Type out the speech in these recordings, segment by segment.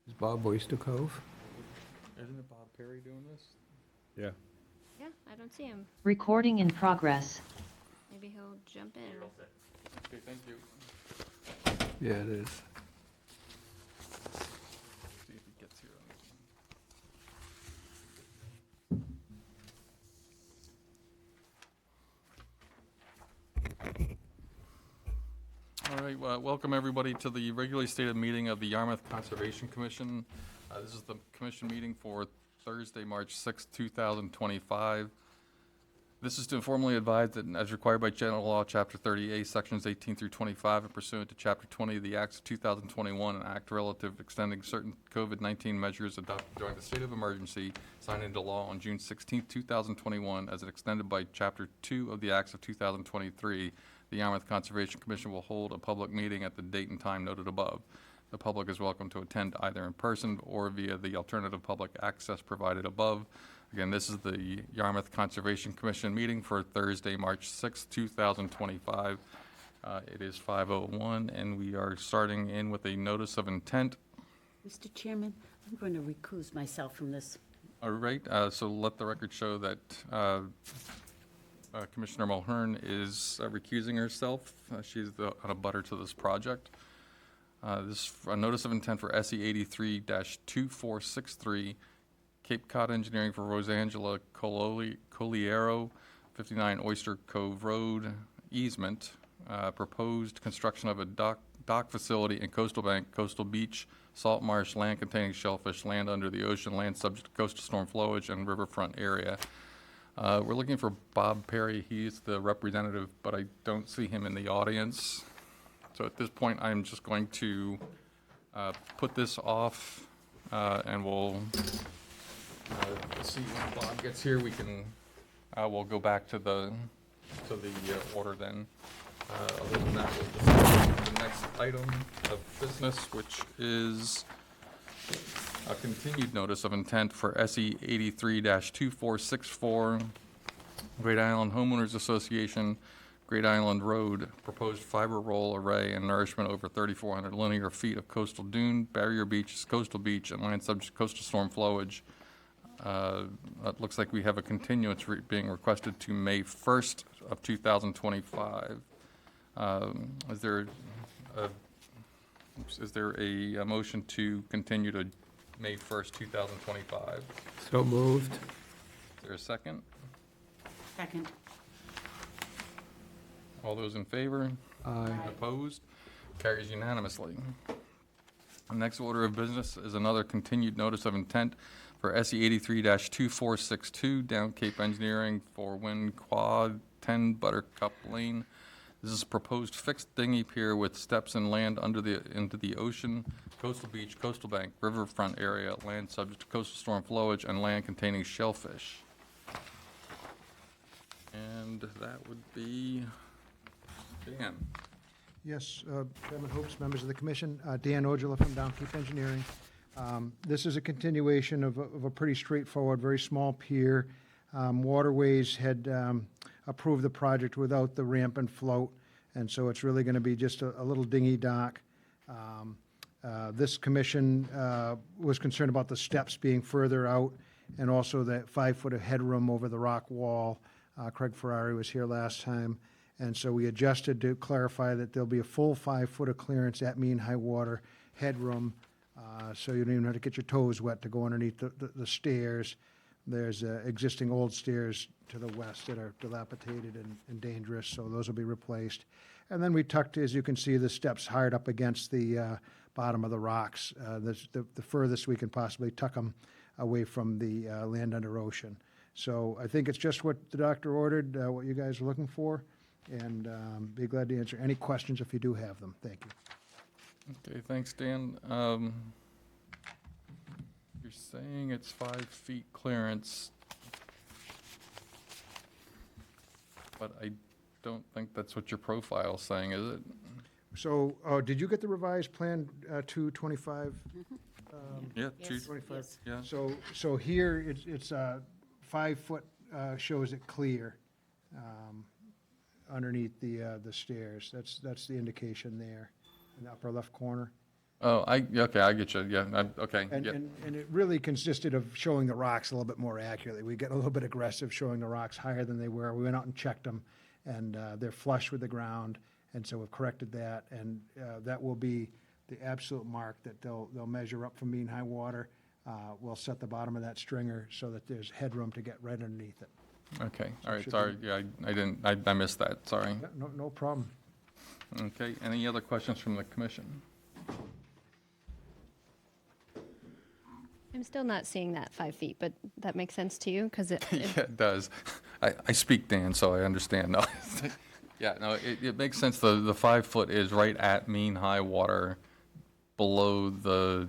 Is Bob Oyster Cove? Isn't it Bob Perry doing this? Yeah. Yeah, I don't see him. Recording in progress. Maybe he'll jump in. Okay, thank you. Yeah, it is. See if he gets here. All right, well, welcome everybody to the regularly stated meeting of the Yarmouth Conservation Commission. This is the commission meeting for Thursday, March 6, 2025. This is to informally advise that as required by General Law, Chapter 30A, Sections 18 through 25, and pursuant to Chapter 20 of the Acts of 2021, an act relative to extending certain COVID-19 measures adopted during the state of emergency, signed into law on June 16, 2021, as extended by Chapter 2 of the Acts of 2023, the Yarmouth Conservation Commission will hold a public meeting at the date and time noted above. The public is welcome to attend either in person or via the alternative public access provided above. Again, this is the Yarmouth Conservation Commission meeting for Thursday, March 6, 2025. It is 5:01, and we are starting in with a notice of intent. Mr. Chairman, I'm going to recuse myself from this. All right, so let the record show that Commissioner Mulhern is recusing herself. She's on a butter to this project. This is a notice of intent for SE 83-2463, Cape Cod Engineering for Rosangela Coliero, 59 Oyster Cove Road, easement, proposed construction of a dock facility in Coastal Bank, Coastal Beach, salt marsh, land containing shellfish, land under the ocean, land subject to coastal storm flowage, and riverfront area. We're looking for Bob Perry. He's the representative, but I don't see him in the audience. So at this point, I'm just going to put this off, and we'll see when Bob gets here. We can we'll go back to the order then. Other than that, we'll just go to the next item of business, which is a continued notice of intent for SE 83-2464, Great Island Homeowners Association, Great Island Road, proposed fiber roll array and nourishment over 3,400 linear feet of coastal dune, barrier beaches, coastal beach, and land subject to coastal storm flowage. It looks like we have a continuance being requested to May 1st of 2025. Is there a motion to continue to May 1st, 2025? So moved. Is there a second? Second. All those in favor? Aye. Opposed? Carries unanimously. The next order of business is another continued notice of intent for SE 83-2462, Down Cape Engineering for Wind Quad 10 Buttercup Lane. This is a proposed fixed dinghy pier with steps and land into the ocean, coastal beach, coastal bank, riverfront area, land subject to coastal storm flowage, and land containing shellfish. And that would be Dan. Yes, Chairman Hoops, members of the commission, Dan Ojala from Down Cape Engineering. This is a continuation of a pretty straightforward, very small pier. Waterways had approved the project without the ramp and float, and so it's really going to be just a little dinghy dock. This commission was concerned about the steps being further out and also the 5-foot of headroom over the rock wall. Craig Ferrari was here last time. And so we adjusted to clarify that there'll be a full 5-foot of clearance at mean high water headroom, so you don't even have to get your toes wet to go underneath the stairs. There's existing old stairs to the west that are dilapidated and dangerous, so those will be replaced. And then we tucked, as you can see, the steps hard up against the bottom of the rocks, the furthest we can possibly tuck them away from the land under ocean. So I think it's just what the doctor ordered, what you guys are looking for. And be glad to answer any questions if you do have them. Thank you. Okay, thanks, Dan. You're saying it's 5 feet clearance, but I don't think that's what your profile's saying, is it? So did you get the revised plan 225? Yeah, Yes. 225? Yes. yeah. So here it's 5 foot shows it clear underneath the stairs. That's the indication there in the upper left corner. Oh, okay, I get you, yeah, okay, And, yeah. and it really consisted of showing the rocks a little bit more accurately. We get a little bit aggressive showing the rocks higher than they were. We went out and checked them, and they're flush with the ground, and so we've corrected that. And that will be the absolute mark that they'll measure up from mean high water. We'll set the bottom of that stringer so that there's headroom to get right underneath it. Okay, all right, should sorry, yeah, I didn't, I missed that, sorry. Yeah, no problem. Okay, any other questions from the commission? I'm still not seeing that 5 feet, but that makes sense to you because it, Yeah, it does. I speak Dan, so I understand. No, yeah, no, it makes sense. The 5 foot is right at mean high water, below the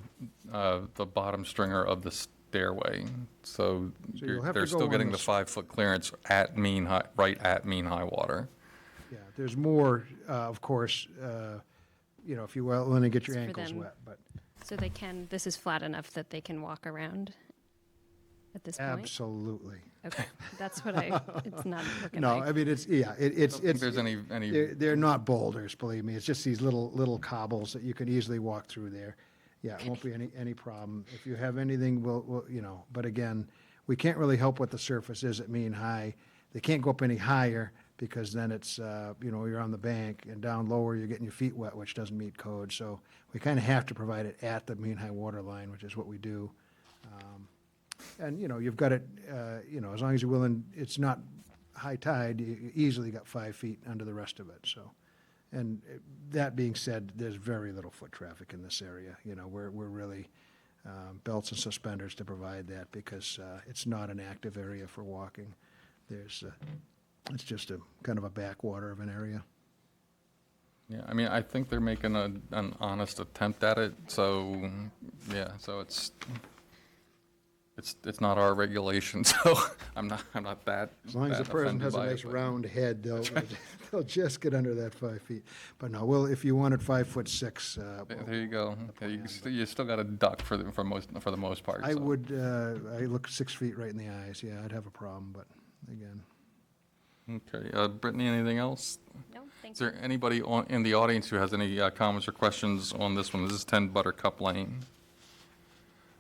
bottom stringer of the stairway. So you'll have to they're go still on getting the the 5 foot clearance at mean high, right at mean high water. Yeah, there's more, of course, if you want to get your It's for ankles them. wet, but so they can. This is flat enough that they can walk around. At this point. absolutely. Okay, that's what It's not looking No, like. I mean, it's, yeah, I don't think it's, there's any, they're not boulders, believe me. It's just these little cobbles that you can easily walk through there. Yeah, it won't be any problem. If you have anything, we'll, but again, we can't really help what the surface is at mean high. They can't go up any higher because then it's, you're on the bank, and down lower, you're getting your feet wet, which doesn't meet code. So we kind of have to provide it at the mean high water line, which is what we do. And, you've got it, as long as you're willing, it's not high tide, you easily got 5 feet under the rest of it, so. And that being said, there's very little foot traffic in this area. We're really belts and suspenders to provide that because it's not an active area for walking. It's just a kind of a backwater of an area. yeah, I mean, I think they're making an honest attempt at it, so, yeah, so it's not our regulation, so I'm not that. As long as the that person offended has a by it, nice but- round head, they'll just get under that 5 feet. But no, if you wanted 5'6", There you go. Yeah, you still got a duck for the most part. I so. would, I look 6 feet right in the eyes, yeah, I'd have a problem, but again. Okay, Brittany, anything else? No, thank Is you. there anybody in the audience who has any comments or questions on this one? This is 10 Buttercup Lane.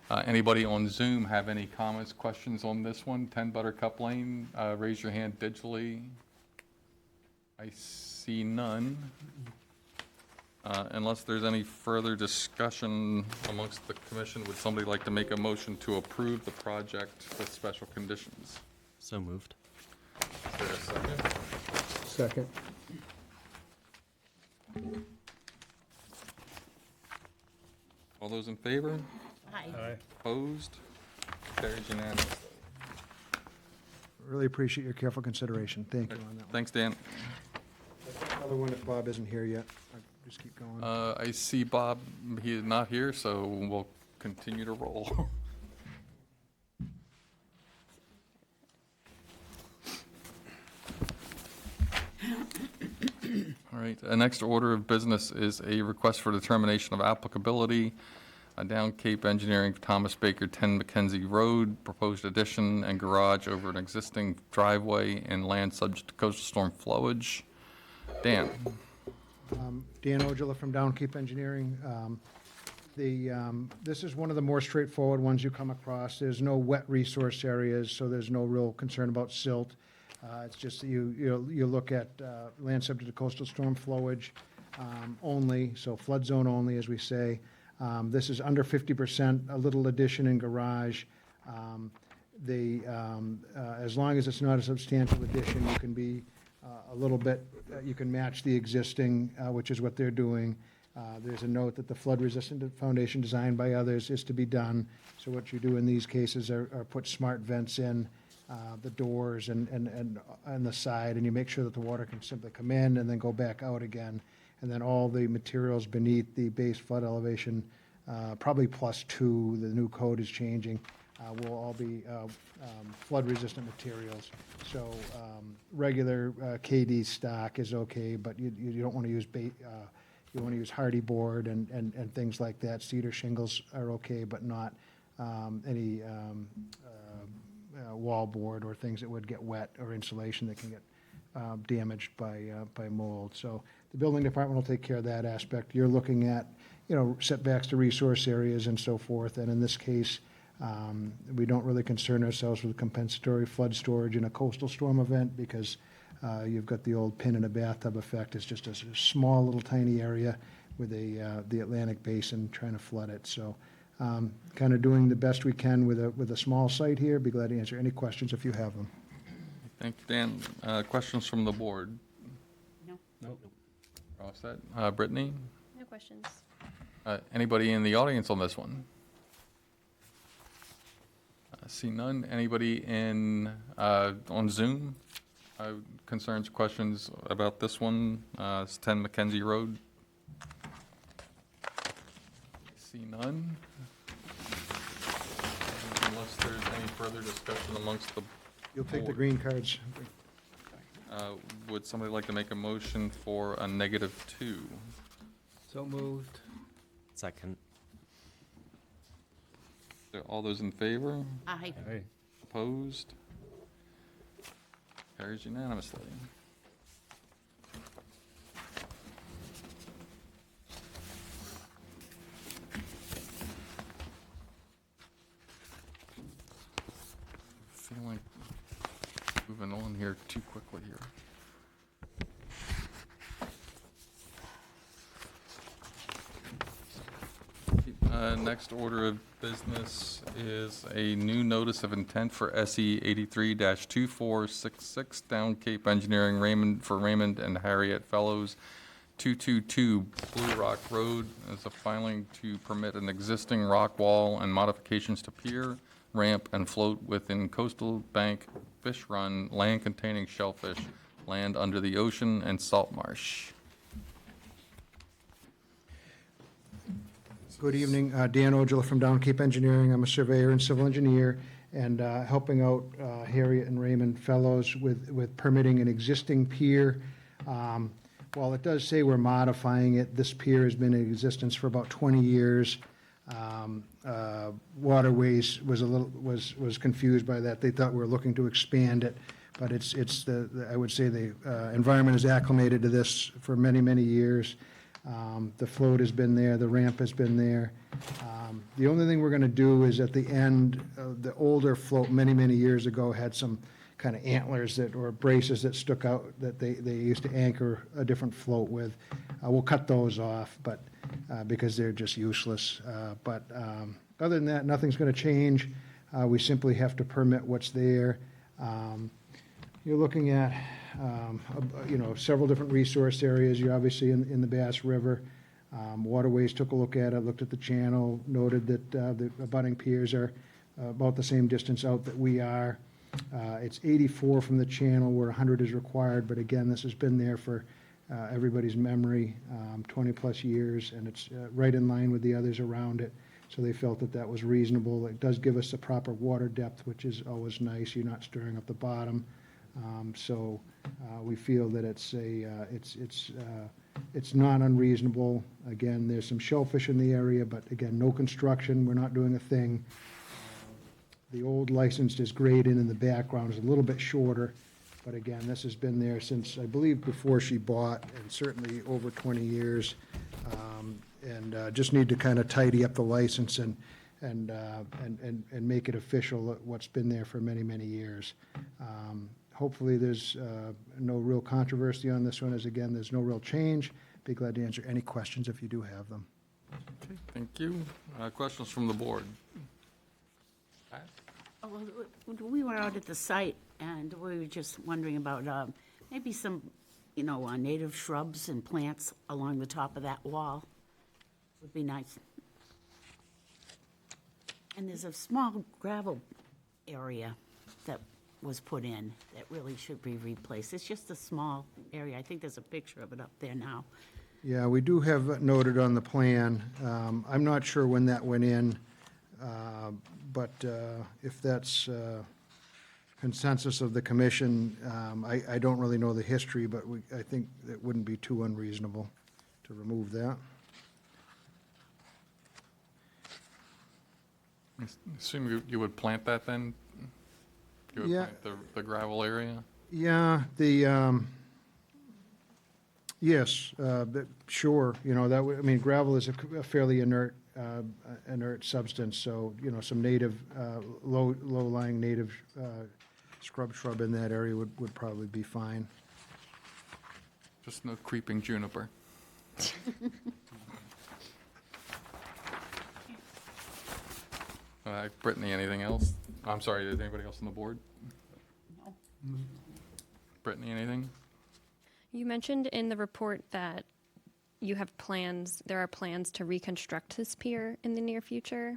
Anybody on Zoom have any comments, questions on this one, 10 Buttercup Lane? Raise your hand digitally. I see none. Unless there's any further discussion amongst the commission, would somebody like to make a motion to approve the project with special conditions? So moved. Is there a second? Second. All those in favor? Hi. Opposed? Carried unanimously. Really appreciate your careful consideration. Thank you on that one. Thanks, Dan. Another one if Bob isn't here yet. I'll just keep going. I see Bob, he is not here, so we'll continue to roll. All right, next order of business is a request for determination of applicability. Down Cape Engineering, Thomas Baker, 10 Mackenzie Road, proposed addition and garage over an existing driveway and land subject to coastal storm flowage. Dan? Dan Ojala from Down Cape Engineering. This is one of the more straightforward ones you come across. There's no wet resource areas, so there's no real concern about silt. It's just that you look at land subject to coastal storm flowage only, so flood zone only, as we say. This is under 50%, a little addition and garage. As long as it's not a substantial addition, you can be a little bit, you can match the existing, which is what they're doing. There's a note that the flood-resistant foundation designed by others is to be done. So what you do in these cases are put smart vents in the doors and the side, and you make sure that the water can simply come in and then go back out again. And then all the materials beneath the base flood elevation, probably +2, the new code is changing, will all be flood-resistant materials. So regular KD stock is okay, but you don't want to use you want to use hardy board and things like that. Cedar shingles are okay, but not any wall board or things that would get wet or insulation that can get damaged by mold. So the building department will take care of that aspect. You're looking at, you know, setbacks to resource areas and so forth, and in this case, we don't really concern ourselves with compensatory flood storage in a coastal storm event because you've got the old pin in a bathtub effect. It's just a small little tiny area with the Atlantic Basin trying to flood it. So kind of doing the best we can with a small site here. Be glad to answer any questions if you have them. Thank you, Dan. Questions from the board? No. Nope. All set. Brittany? No questions. Anybody in the audience on this one? See none. Anybody on Zoom? Concerns, questions about this one? It's 10 Mackenzie Road. See none. Unless there's any further discussion amongst the You'll take the board. green cards. Would somebody like to make a motion for a -2? So moved. Second. All those in favor? Aye. Aye. Opposed? Carries unanimously. Feeling moving on here too quickly here. Next order of business is a new notice of intent for SE 83-2466 Down Cape Engineering Raymond and Harriet Fellows, 222 Blue Rock Road, as a filing to permit an existing rock wall and modifications to pier, ramp, and float within coastal bank fish run, land containing shellfish, land under the ocean, and salt marsh. Good evening, Dan Ojala from Down Cape Engineering. I'm a surveyor and civil engineer, and helping out Harriet and Raymond Fellows with permitting an existing pier. While it does say we're modifying it, this pier has been in existence for about 20 years. Waterways was confused by that. They thought we were looking to expand it, but I would say the environment is acclimated to this for many, many years. The float has been there, the ramp has been there. The only thing we're gonna do is at the end, the older float many, many years ago had some kind of antlers or braces that stuck out that they used to anchor a different float with. We'll cut those off, but, because they're just useless. But other than that, nothing's gonna change. We simply have to permit what's there. You're looking at, several different resource areas. You're obviously in the Bass River. Waterways took a look at it, looked at the channel, noted that the abutting piers are about the same distance out that we are. It's 84 from the channel where 100 is required, but again, this has been there for everybody's memory, 20-plus years, and it's right in line with the others around it. So they felt that that was reasonable. It does give us the proper water depth, which is always nice. You're not stirring up the bottom. So we feel that it's not unreasonable. Again, there's some shellfish in the area, but again, no construction. We're not doing a thing. The old licensed is grade in the background, is a little bit shorter, but again, this has been there since, I believe, before she bought, and certainly over 20 years. And just need to kind of tidy up the license and make it official, what's been there for many, many years. Hopefully, there's no real controversy on this one, as again, there's no real change. Be glad to answer any questions if you do have them. Okay, thank you. Questions from the board? Oh, well, we were out at the site, and we were just wondering about maybe some, native shrubs and plants along the top of that wall. Would be nice. And there's a small gravel area that was put in that really should be replaced. It's just a small area. I think there's a picture of it up there now. Yeah, we do have it noted on the plan. I'm not sure when that went in, but if that's consensus of the commission, I don't really know the history, but I think it wouldn't be too unreasonable to remove that. Assume you would plant that then? You would Yeah. plant the gravel area? Yeah, Yes, sure, you know, that would, I mean, gravel is a fairly inert, inert substance, so, you know, some native, low-lying native shrub in that area would probably be fine. Just no creeping juniper. Brittany, anything else? I'm sorry, is anybody else on the board? No. Brittany, anything? You mentioned in the report that you have plans, there are plans to reconstruct this pier in the near future.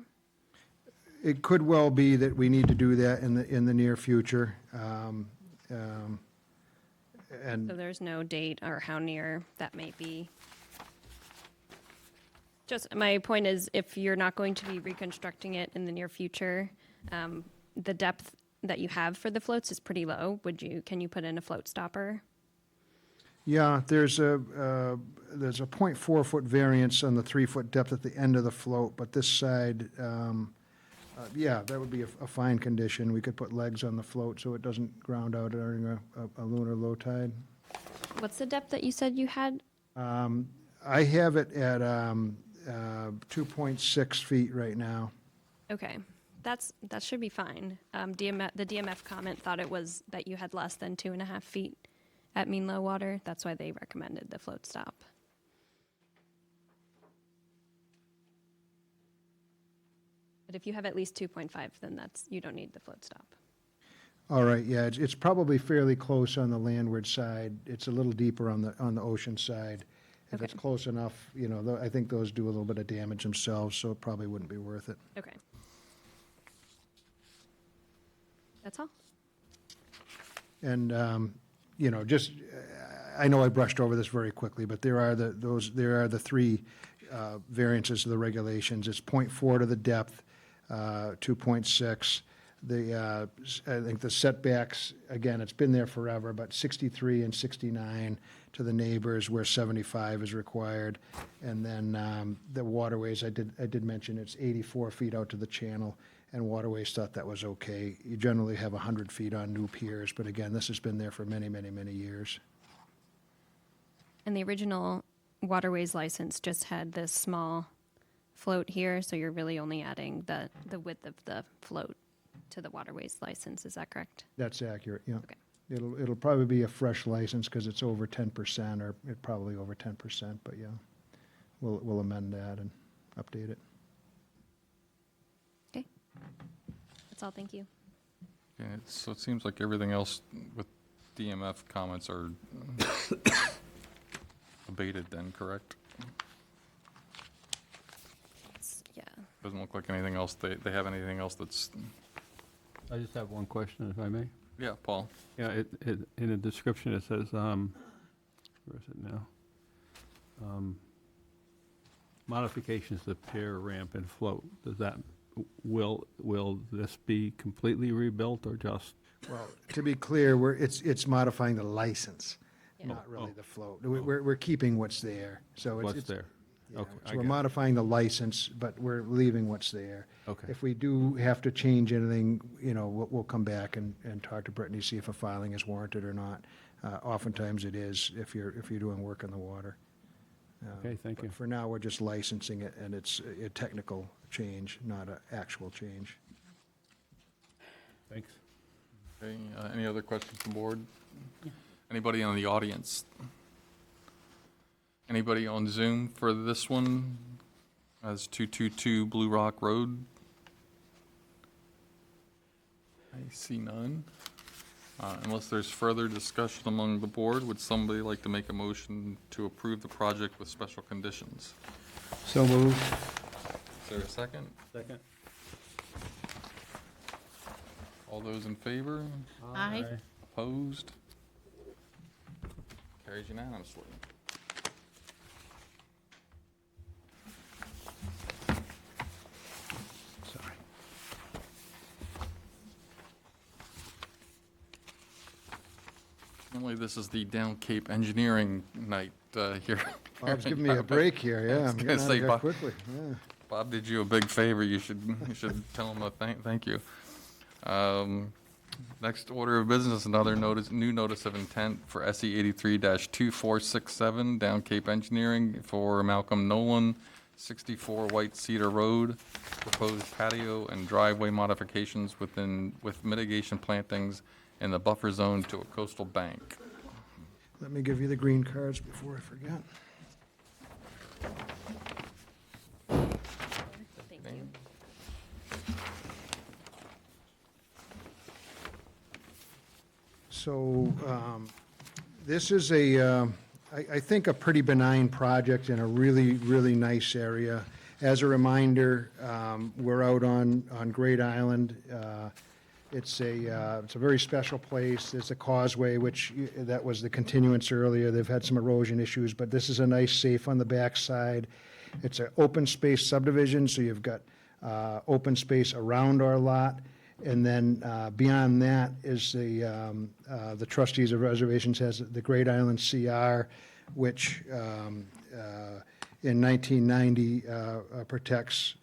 It could well be that we need to do that in the near future. And So there's no date or how near that may be. Just, my point is, if you're not going to be reconstructing it in the near future, the depth that you have for the floats is pretty low. Can you put in a float stopper? yeah, there's a 0.4 foot variance on the 3 foot depth at the end of the float, but this side, yeah, that would be a fine condition. We could put legs on the float so it doesn't ground out during a lunar low tide. What's the depth that you said you had? I have it at 2.6 feet right now. Okay, that should be fine. The DMF comment thought it was that you had less than 2.5 feet at mean low water. That's why they recommended the float stop. But if you have at least 2.5, then you don't need the float stop. All right, yeah, it's probably fairly close on the landward side. It's a little deeper on the ocean side. If it's Okay. close enough, you know, I think those do a little bit of damage themselves, so it probably wouldn't be worth it. Okay. That's all. And, you know, just, I know I brushed over this very quickly, but there are the three variances of the regulations. It's 0.4 to the depth, 2.6. I think the setbacks, again, it's been there forever, but 63 and 69 to the neighbors where 75 is required. And then the waterways, I did mention it's 84 feet out to the channel, and Waterways thought that was okay. You generally have 100 feet on new piers, but again, this has been there for many, many, many years. And the original Waterways license just had this small float here, so you're really only adding the width of the float to the Waterways license. Is that correct? That's accurate, yeah. Okay. It'll probably be a fresh license because it's over 10%, or it probably over 10%, but yeah. We'll amend that and update it. Okay. That's all. Thank you. Yeah, so it seems like everything else with DMF comments are abated then, correct? Yeah. Doesn't look like anything else, they have anything else that's, I just have one question, if I may. yeah, Paul? Yeah, in the description, it says, where is it now? Modifications to pier, ramp, and float. Does that, will this be completely rebuilt or just? Well, to be clear, it's modifying the license, Yeah. not really the float. We're keeping what's there, so it's. What's there? Yeah, Okay, I so we're get it. modifying the license, but we're leaving what's there. Okay. If we do have to change anything, you know, we'll come back and talk to Brittany, see if a filing is warranted or not. Oftentimes it is, if you're doing work in the water. Okay, thank But you. for now, we're just licensing it, and it's a technical change, not an actual change. Thanks. Okay, any other questions from the board? Anybody in the audience? Anybody on Zoom for this one? As 222 Blue Rock Road? I see none. Unless there's further discussion among the board, would somebody like to make a motion to approve the project with special conditions? So moved. Is there a second? Second. All those in favor? Aye. Opposed? Carries unanimously. Sorry. Normally, this is the Down Cape Engineering Night here. Bob's giving me a break here, yeah. I'm gonna getting out say, of here Bob- quickly, yeah. Bob did you a big favor. You should tell him a thank you. Next order of business, another notice, new notice of intent for SE 83-2467 Down Cape Engineering for Malcolm Nolan, 64 White Cedar Road, proposed patio and driveway modifications with mitigation plantings in the buffer zone to a coastal bank. Let me give you the green cards before I forget. Thank you. So this is I think, a pretty benign project in a really, really nice area. As a reminder, we're out on Great Island. It's a very special place. There's a causeway, that was the continuance earlier. They've had some erosion issues, but this is a nice safe on the backside. It's an open space subdivision, so you've got open space around our lot. And then beyond that is the trustees of reservations has the Great Island CR, which in 1990 protects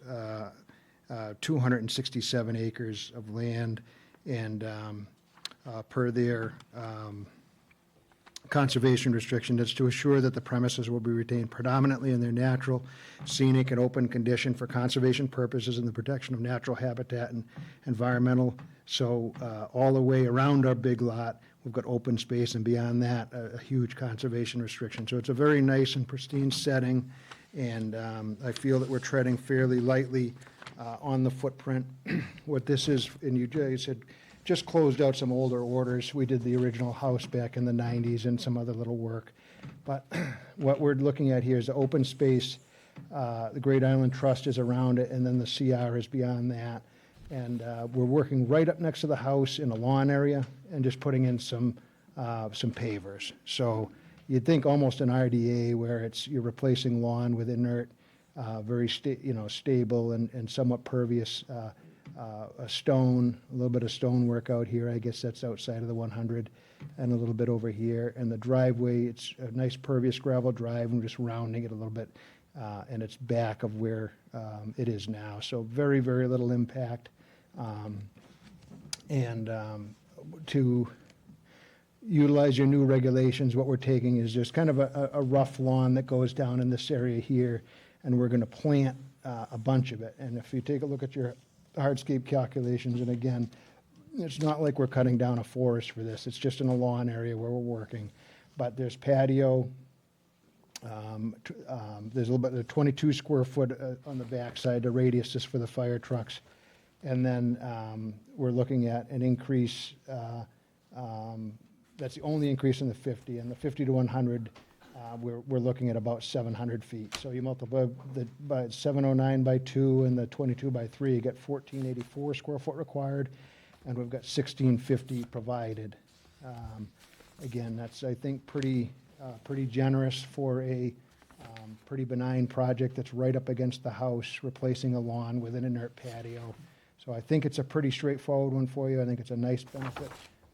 267 acres of land, and per their conservation restriction, that's to assure that the premises will be retained predominantly in their natural, scenic, and open condition for conservation purposes and the protection of natural habitat and environmental. So all the way around our big lot, we've got open space, and beyond that, a huge conservation restriction. So it's a very nice and pristine setting, and I feel that we're treading fairly lightly on the footprint. What this is, and you guys had just closed out some older orders. We did the original house back in the 90s and some other little work. But what we're looking at here is the open space. The Great Island Trust is around it, and then the CR is beyond that. And we're working right up next to the house in a lawn area and just putting in some pavers. So you'd think almost an RDA where you're replacing lawn with inert, very stable and somewhat pervious a stone, a little bit of stone work out here. I guess that's outside of the 100, and a little bit over here. And the driveway, it's a nice pervious gravel drive. I'm just rounding it a little bit, and it's back of where it is now. So very, very little impact. To utilize your new regulations, what we're taking is just kind of a rough lawn that goes down in this area here, and we're going to plant a bunch of it. And if you take a look at your hardscape calculations, and again, it's not like we're cutting down a forest for this. It's just in a lawn area where we're working. But there's patio. There's a little bit of 22 square foot on the backside, the radius is for the fire trucks. And then we're looking at an increase, that's the only increase in the 50. And the 50 to 100, we're looking at about 700 feet. So you multiply by 709 by 2 and the 22 by 3, you get 1484 square foot required, and we've got 1650 provided. Again, that's, I think, pretty generous for a pretty benign project that's right up against the house, replacing a lawn with an inert patio. So I think it's a pretty straightforward one for you. I think it's a nice benefit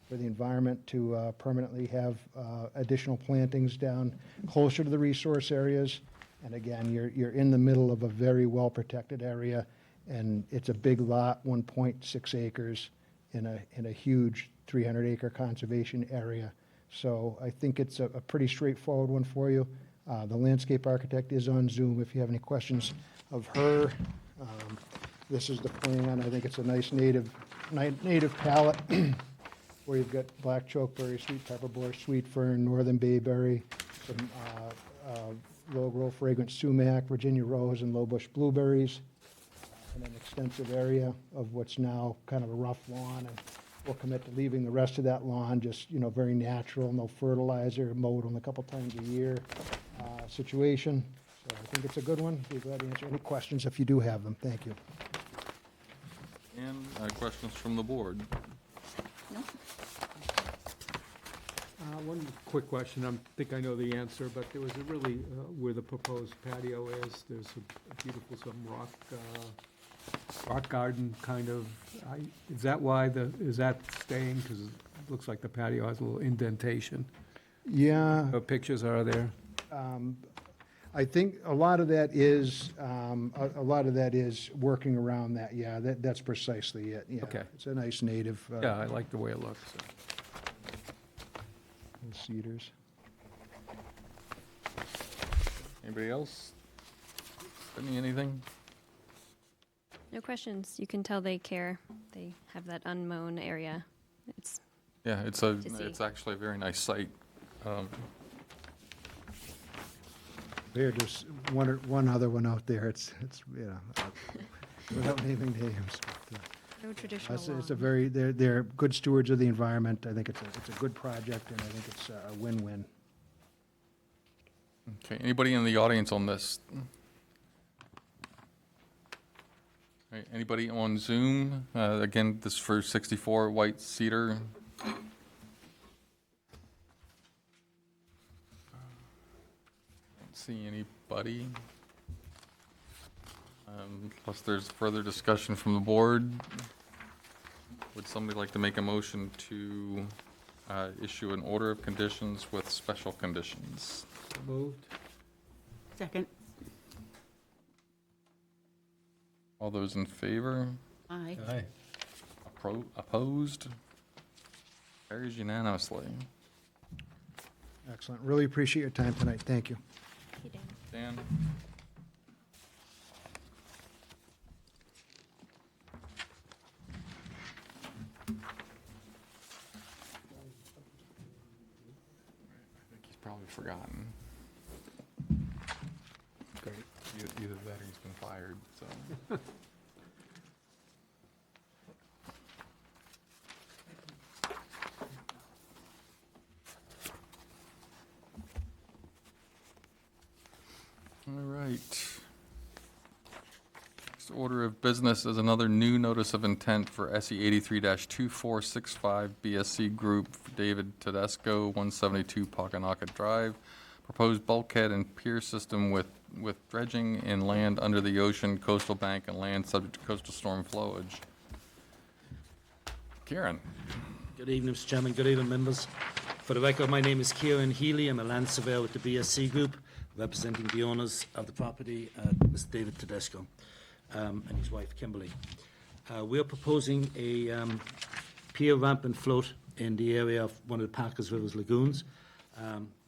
for the environment to permanently have additional plantings down closer to the resource areas. And again, you're in the middle of a very well-protected area, and it's a big lot, 1.6 acres, in a huge 300-acre conservation area. So I think it's a pretty straightforward one for you. The landscape architect is on Zoom if you have any questions of her. This is the plan. I think it's a nice native palette where you've got black chokeberry, sweet pepperbush, sweet fern, northern bayberry, some low-growth fragrant sumac, Virginia rose, and low-bush blueberries, and an extensive area of what's now kind of a rough lawn. And we'll commit to leaving the rest of that lawn just, very natural, no fertilizer, mowed only a couple times a year situation. So I think it's a good one. Be glad to answer any questions if you do have them. Thank you. And questions from the board? No? One quick question. I think I know the answer, but there was where the proposed patio is, there's a beautiful, some rock garden kind of, is that why is that staying? Because it looks like the patio has a little indentation. Yeah. What pictures are there? I think a lot of that is, a lot of that is working around that, yeah, that's precisely it, yeah. Okay. It's a nice native, Yeah, I like the way it looks. cedars. Anybody else? Sydney, anything? No questions. You can tell they care. They have that unmown area. It's Yeah, it's see. actually a very nice site. There, there's one other one out there, it's, without naming names. But, no traditional it's a lawn. very, they're good stewards of the environment. I think it's a good project, and I think it's a win-win. Okay, anybody in the audience on this? All right, anybody on Zoom? Again, this is for 64 White Cedar. Don't see anybody. Unless there's further discussion from the board. Would somebody like to make a motion to issue an order of conditions with special conditions? Moved. Second. All those in favor? Aye. Aye. Opposed? Carries unanimously. Excellent. Really appreciate your time tonight. Thank you. Hey, Dan. Dan? I think he's probably forgotten. Great. Either that or he's been fired, so. All right. Next order of business is another new notice of intent for SE 83-2465 BSC Group, David Tedesco, 172 Packanacket Drive. Proposed bulkhead and pier system with dredging in land under the ocean, coastal bank, and land subject to coastal storm flowage. Kieran? Good evening, Mr. Chairman. Good evening, members. For the record, my name is Kieran Healy. I'm a land surveyor with the BSC Group, representing the owners of the property, Mr. David Tedesco, and his wife, Kimberly. We are proposing a pier, ramp, and float in the area of one of the Parkers Rivers lagoons.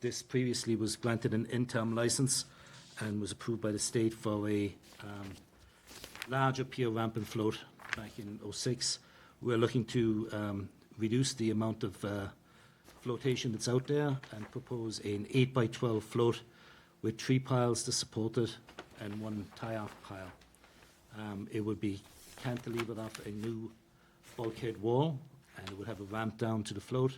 This previously was granted an interim license and was approved by the state for a larger pier, ramp, and float back in '06. We're looking to reduce the amount of flotation that's out there and propose an 8x12 float with 3 piles to support it and 1 tie-off pile. It would be cantilevered off a new bulkhead wall, and it would have a ramp down to the float,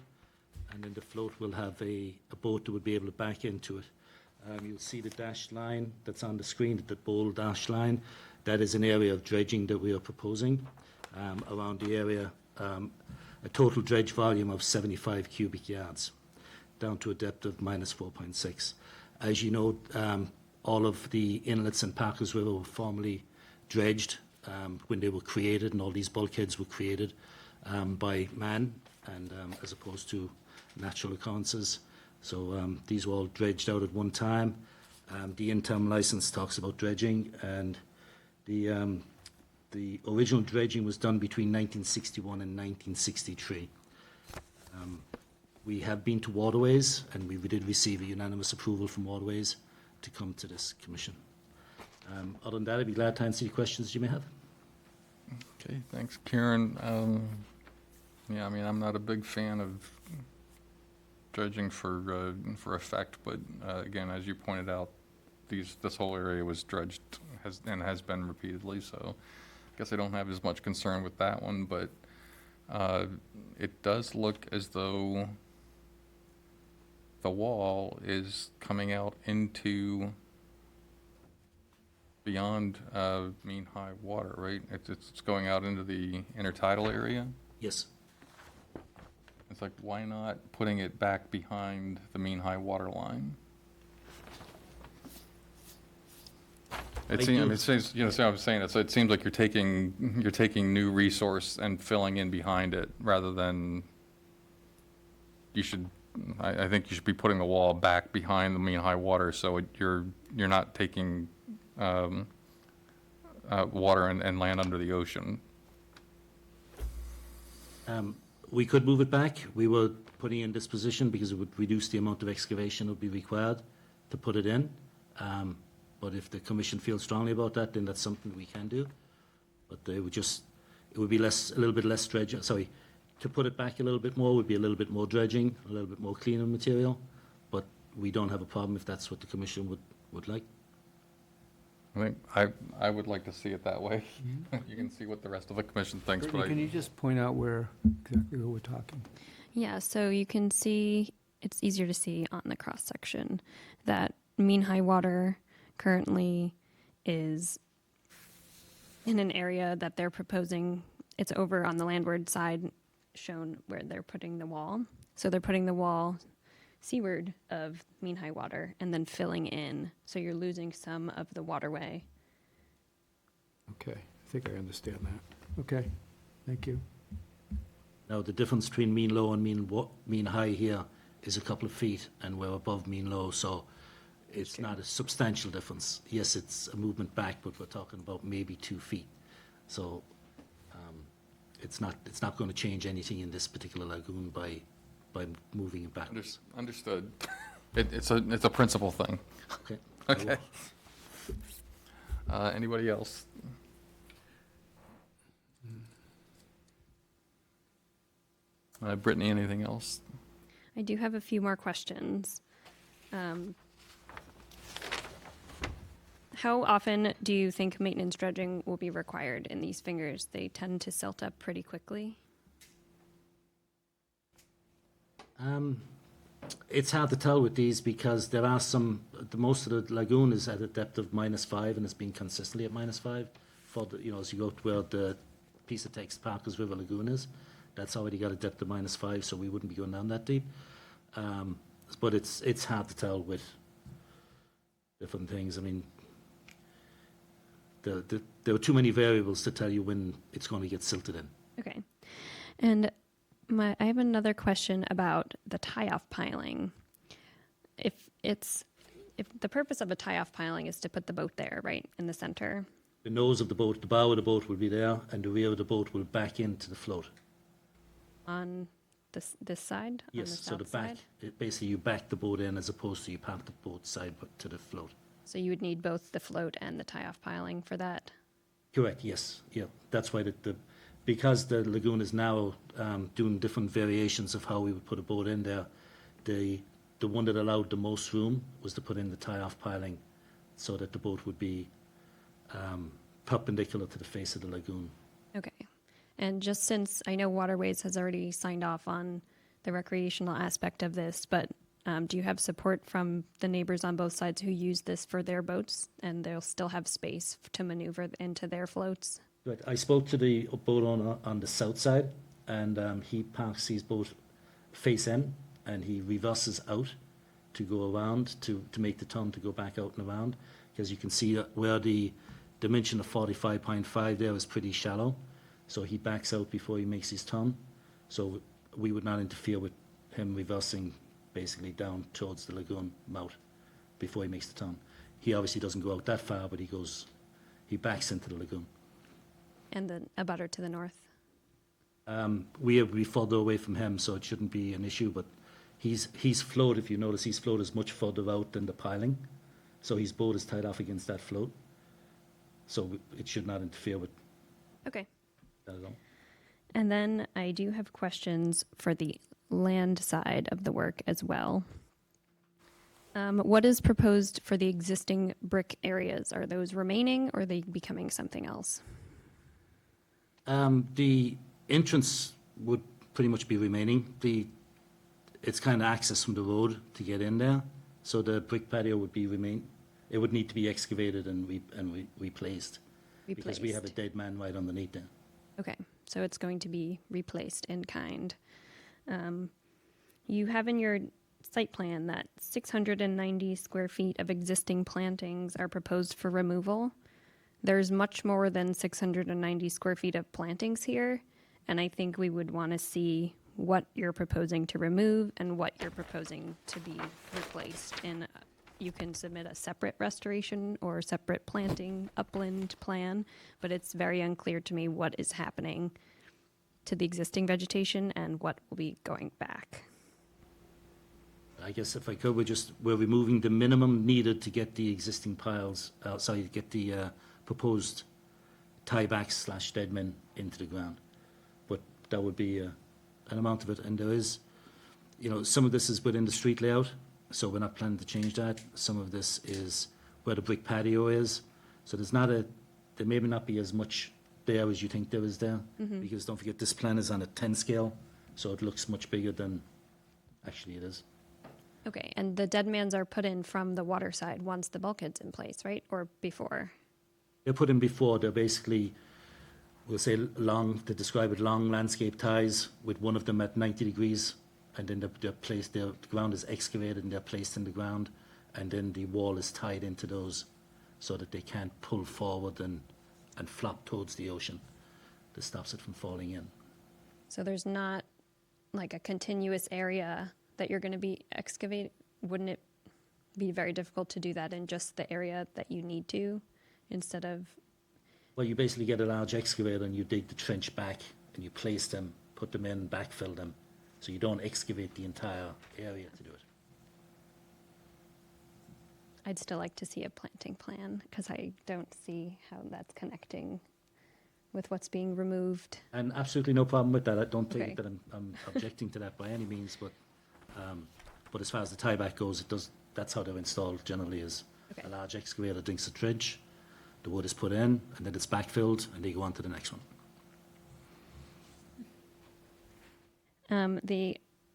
and then the float will have a boat that would be able to back into it. You'll see the dashed line that's on the screen, the bold dashed line. That is an area of dredging that we are proposing around the area, a total dredge volume of 75 cubic yards, down to a depth of -4.6. As you know, all of the inlets in Parkers River were formerly dredged when they were created, and all these bulkheads were created by man, and as opposed to natural occurrences. So these were all dredged out at one time. The interim license talks about dredging, and the original dredging was done between 1961 and 1963. We have been to Waterways, and we did receive a unanimous approval from Waterways to come to this commission. Other than that, I'd be glad to answer any questions you may have. Okay, thanks, Kieran. Yeah, I mean, I'm not a big fan of dredging for effect, but again, as you pointed out, this whole area was dredged and has been repeatedly, so I guess I don't have as much concern with that one, but it does look as though the wall is coming out into beyond mean high water, right? It's going out into the intertidal area. Yes. It's like, why not putting it back behind the mean high water line? It seems, you know, so I was saying, it seems like you're taking new resource and filling in behind it, rather than you should I think you should be putting the wall back behind the mean high water, so you're not taking water and land under the ocean. We could move it back. We were putting in this position because it would reduce the amount of excavation that would be required to put it in. But if the commission feels strongly about that, then that's something we can do. But it would be a little bit less dredging. Sorry, to put it back a little bit more would be a little bit more dredging, a little bit more cleaner material. But we don't have a problem if that's what the commission would like. I think I would like to see it that way. You can see what the rest of the commission thinks, but Brittany, can you just point out exactly where we're talking? Yeah, so you can see, it's easier to see on the cross section that mean high water currently is in an area that they're proposing. It's over on the landward side shown where they're putting the wall. So they're putting the wall seaward of mean high water and then filling in. So you're losing some of the waterway. Okay, I think I understand that. Okay, thank you. Now, the difference between mean low and mean high here is a couple of feet, and we're above mean low, so it's not a substantial difference. Yes, it's a movement back, but we're talking about maybe 2 feet. So it's not going to change anything in this particular lagoon by moving it backwards. understood. It's a principle thing. Okay. Okay. Anybody else? Brittany, anything else? I do have a few more questions. How often do you think maintenance dredging will be required in these fingers? They tend to silt up pretty quickly. It's hard to tell with these because there are most of the lagoon is at a depth of -5 and it's been consistently at -5 for as you go to where the piece of Texas Parkers River Lagoon is. That's already got a depth of -5, so we wouldn't be going down that deep. But it's hard to tell with different things. I mean, there are too many variables to tell you when it's going to get silted in. Okay. And I have another question about the tie-off piling. If the purpose of a tie-off piling is to put the boat there, right, in the center, The nose of the boat, the bow of the boat will be there, and the rear of the boat will back into the float. on this side, Yes, on the so the south back, side? basically you back the boat in as opposed to you park the boat side to the float. So you would need both the float and the tie-off piling for that? Correct, yes, yeah. That's why because the lagoon is now doing different variations of how we would put a boat in there, the one that allowed the most room was to put in the tie-off piling so that the boat would be perpendicular to the face of the lagoon. Okay. And just since I know Waterways has already signed off on the recreational aspect of this, but do you have support from the neighbors on both sides who use this for their boats and they'll still have space to maneuver into their floats? Right, I spoke to the boat owner on the south side, and he parks his boat face in, and he reverses out to go around to make the turn to go back out and around, because you can see where the dimension of 45.5 there is pretty shallow, so he backs out before he makes his turn. So we would not interfere with him reversing basically down towards the lagoon mouth before he makes the turn. He obviously doesn't go out that far, but he backs into the lagoon. And a butter to the north? We would be further away from him, so it shouldn't be an issue, but his float, if you notice, his float is much further out than the piling, so his boat is tied off against that float, so it should not interfere with Okay. that at all. And then I do have questions for the land side of the work as well. What is proposed for the existing brick areas? Are those remaining or are they becoming something else? The entrance would pretty much be remaining. It's kind of access from the road to get in there, so the brick patio would remain. It would need to be excavated and replaced. Because we have a dead man right underneath there. Okay, so it's going to be replaced in kind. You have in your site plan that 690 square feet of existing plantings are proposed for removal. There's much more than 690 square feet of plantings here, and I think we would want to see what you're proposing to remove and what you're proposing to be replaced. And you can submit a separate restoration or separate planting upland plan, but it's very unclear to me what is happening to the existing vegetation and what will be going back. I guess if I could, we're removing the minimum needed to get the existing piles, to get the proposed tiebacks / dead men into the ground. But that would be an amount of it. And there is, some of this is within the street layout, so we're not planning to change that. Some of this is where the brick patio is. So there may not be as much there as you think there is there. Because don't forget, this plan is on a 10 scale, so it looks much bigger than actually it is. Okay, and the dead mans are put in from the water side once the bulkhead's in place, right? Or before? They're put in before. They're basically, we'll say to describe it, long landscape ties with one of them at 90 degrees. And then they're placed, the ground is excavated and they're placed in the ground. And then the wall is tied into those so that they can't pull forward and flop towards the ocean. This stops it from falling in. So there's not like a continuous area that you're going to be excavating? Wouldn't it be very difficult to do that in just the area that you need to instead of? Well, you basically get a large excavator and you dig the trench back and you place them, put them in, backfill them. So you don't excavate the entire area to do it. I'd still like to see a planting plan because I don't see how that's connecting with what's being removed. And absolutely no problem with that. I don't Okay. think that I'm objecting to that by any means, but as far as the tieback goes, that's how they're installed generally is Okay. a large excavator digs a trench, the wood is put in, and then it's backfilled, and they go on to the next one.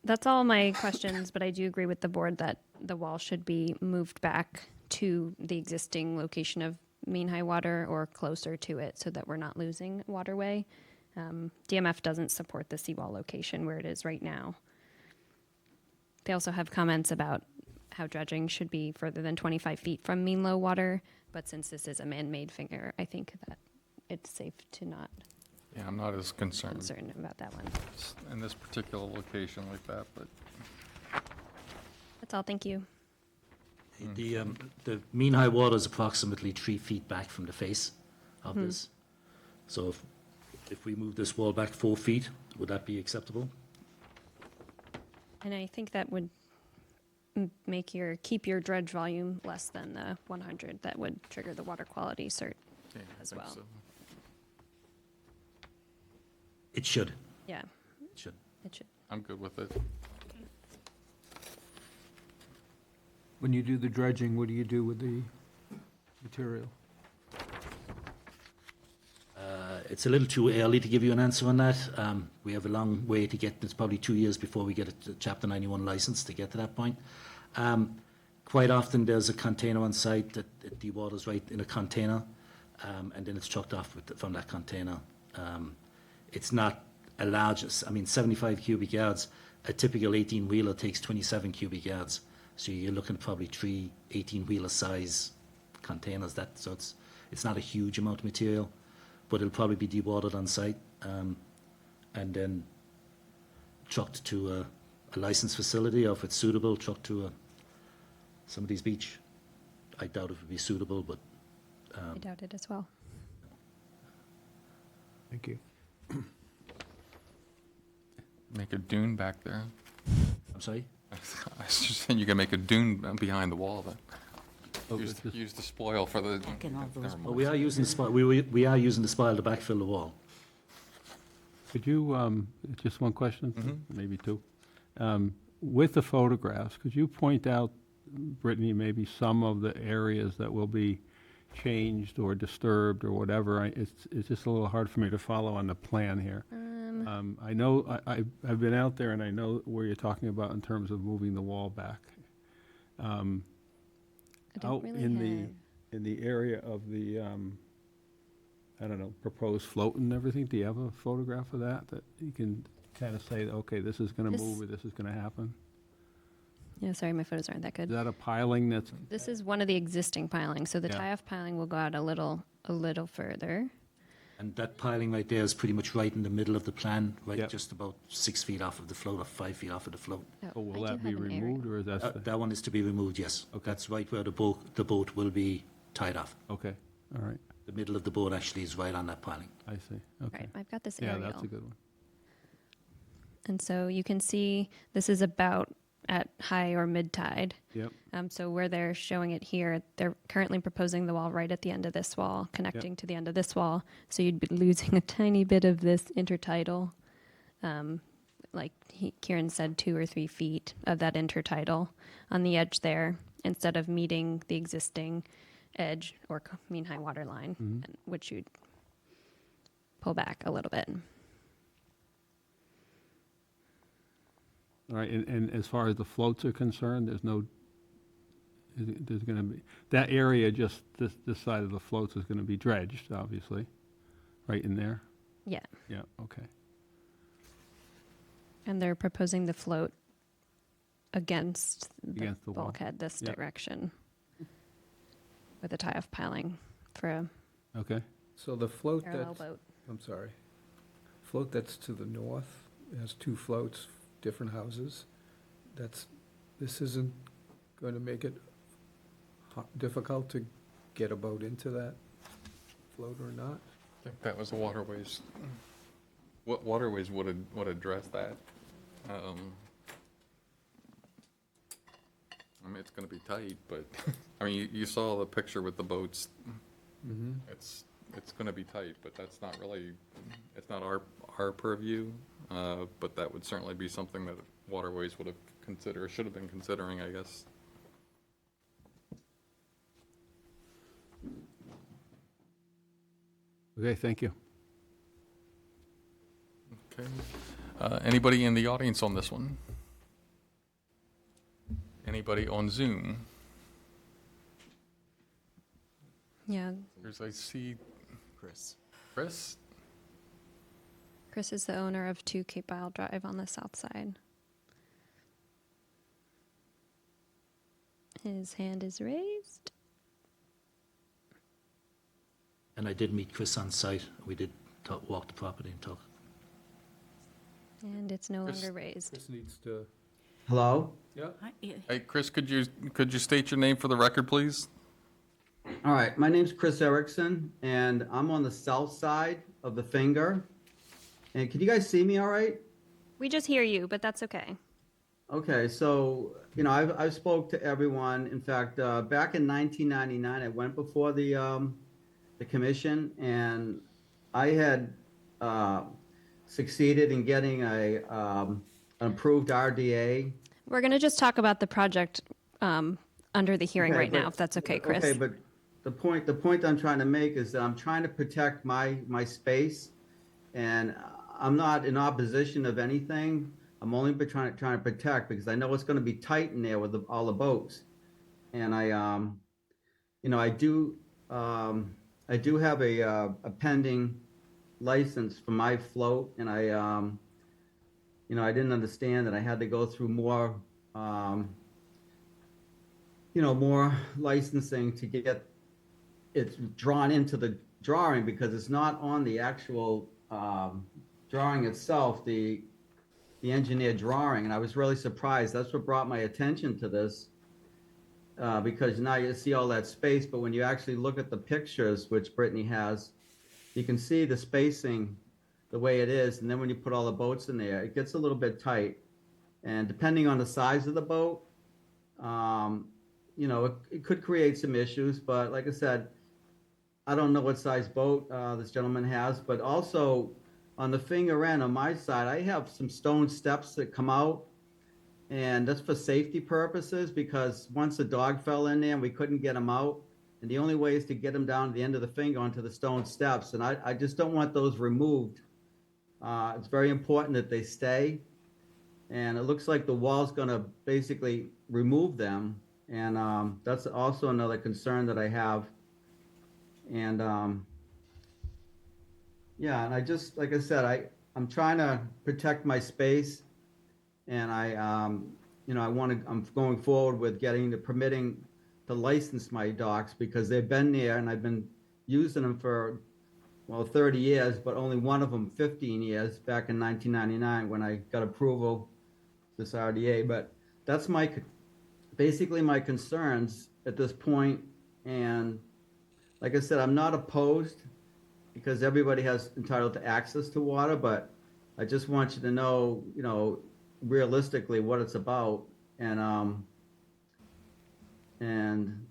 That's all my questions, but I do agree with the board that the wall should be moved back to the existing location of mean high water or closer to it so that we're not losing waterway. DMF doesn't support the seawall location where it is right now. They also have comments about how dredging should be further than 25 feet from mean low water, but since this is a man-made finger, I think that it's safe to not Yeah, I'm not as concerned concern about that one. in this particular location like that, but That's all, thank you. The mean high water is approximately 3 feet back from the face of this. So if we move this wall back 4 feet, would that be acceptable? And I think that would keep your dredge volume less than the 100 that would trigger the water quality cert. yeah, I As think well. so. It should. Yeah, It should. it should. I'm good with it. When you do the dredging, what do you do with the material? It's a little too early to give you an answer on that. We have a long way to get. It's probably 2 years before we get a Chapter 91 license to get to that point. Quite often there's a container on site that it dewaters right in a container, and then it's trucked off from that container. It's not a large, 75 cubic yards. A typical 18-wheeler takes 27 cubic yards. So you're looking at probably 3 18-wheeler size containers. So it's not a huge amount of material, but it'll probably be dewatered on site and then trucked to a licensed facility, or if it's suitable, trucked to somebody's beach. I doubt it would be suitable, but I doubt it as well. Thank you. Make a dune back there. I'm sorry? I was just saying you can make a dune behind the wall then. Oh, Use, it's just- use the spoil for the. Back in all those never Well, mind. we are using the spoil. We are using the spoil to backfill the wall. Could you, just one question, Mhm. maybe two? With the photographs, could you point out, Brittany, maybe some of the areas that will be changed or disturbed or whatever? It's just a little hard for me to follow on the plan here. I know, I've been out there and I know where you're talking about in terms of moving the wall back. I don't Out really in the area of the, I don't know, proposed float and everything, do you have a photograph of that you can kind of say, okay, this is going to This- move or this is going to happen? Yeah, sorry, my photos aren't that Is good. that a piling that's, This is one of the existing pilings, so the Yeah. tie-off piling will go out a little further. And that piling right there is pretty much right in the middle of the plan, right, Yep. just about 6 feet off of the float or 5 feet off of the float. Oh, will I do that be have an area. removed, or is that, That one is to be removed, yes. That's right where the boat will be tied off. okay, all right, The middle of the boat actually is right on that piling. I see, okay. Right, I've got this Yeah, aerial. that's a good one. And so you can see this is about at high or mid tide. Yep, So where they're showing it here, they're currently proposing the wall right at the end of this wall, connecting to the end of this wall. So you'd be losing a tiny bit of this intertidal, like Kieran said, 2 or 3 feet of that intertidal on the edge there, instead of meeting the existing edge or mean high water line, which you'd pull back a little bit. all right, and as far as the floats are concerned, there's no, there's gonna be, that area, just this side of the floats is gonna be dredged, obviously, right in there? Yeah. Yeah, okay, And they're proposing the float against Against the wall. bulkhead this Yep. direction with a tie-off piling for a okay, So the float parallel that's, boat. I'm sorry, float that's to the north, it has 2 floats, different houses. This isn't going to make it difficult to get a boat into that float or not? I think that was the waterways. What waterways would address that? I mean, it's gonna be tight, but, I mean, you saw the picture with the boats. Mm-hmm. It's gonna be tight, but that's not really, it's not our purview. But that would certainly be something that waterways would have considered, should have been considering, I guess. okay, thank you. Okay. Anybody in the audience on this one? Anybody on Zoom? Yeah, I see Chris? Chris is the owner of 2 Cape Isle Drive on the south side. His hand is raised. And I did meet Chris on site. We did walk the property and talk. And it's no Chris- longer raised. This needs to, Hello? yeah, Hey, Chris, could you state your name for the record, please? All right, my name's Chris Erickson, and I'm on the south side of the finger. And can you guys see me all right? We just hear you, but that's okay. Okay, so, I've spoke to everyone. In fact, back in 1999, I went before the commission, and I had succeeded in getting an approved RDA. We're going to just talk about the project under the hearing Okay, right now, but- if that's okay, Chris. Okay, but the point I'm trying to make is that I'm trying to protect my space, and I'm not in opposition of anything. I'm only trying to protect because I know it's going to be tight in there with all the boats, and I do have a pending license for my float, and I didn't understand that I had to go through more licensing to get it drawn into the drawing, because it's not on the actual drawing itself, the engineered drawing. And I was really surprised. That's what brought my attention to this, because now you see all that space, but when you actually look at the pictures, which Brittany has, you can see the spacing the way it is. And then when you put all the boats in there, it gets a little bit tight. And depending on the size of the boat, it could create some issues. But like I said, I don't know what size boat this gentleman has, but also on the finger end on my side, I have some stone steps that come out, and that's for safety purposes, because once a dog fell in there and we couldn't get him out, and the only way is to get him down to the end of the finger onto the stone steps, and I just don't want those removed. It's very important that they stay, and it looks like the wall's gonna basically remove them, and that's also another concern that I have. And and I just, like I said, I'm trying to protect my space, and I'm going forward with getting the permitting to license my docks, because they've been there and I've been using them for well, 30 years, but only one of them 15 years back in 1999 when I got approval this RDA. But that's basically my concerns at this point. And like I said, I'm not opposed because everybody has entitled to access to water, but I just want you to know, realistically what it's about. And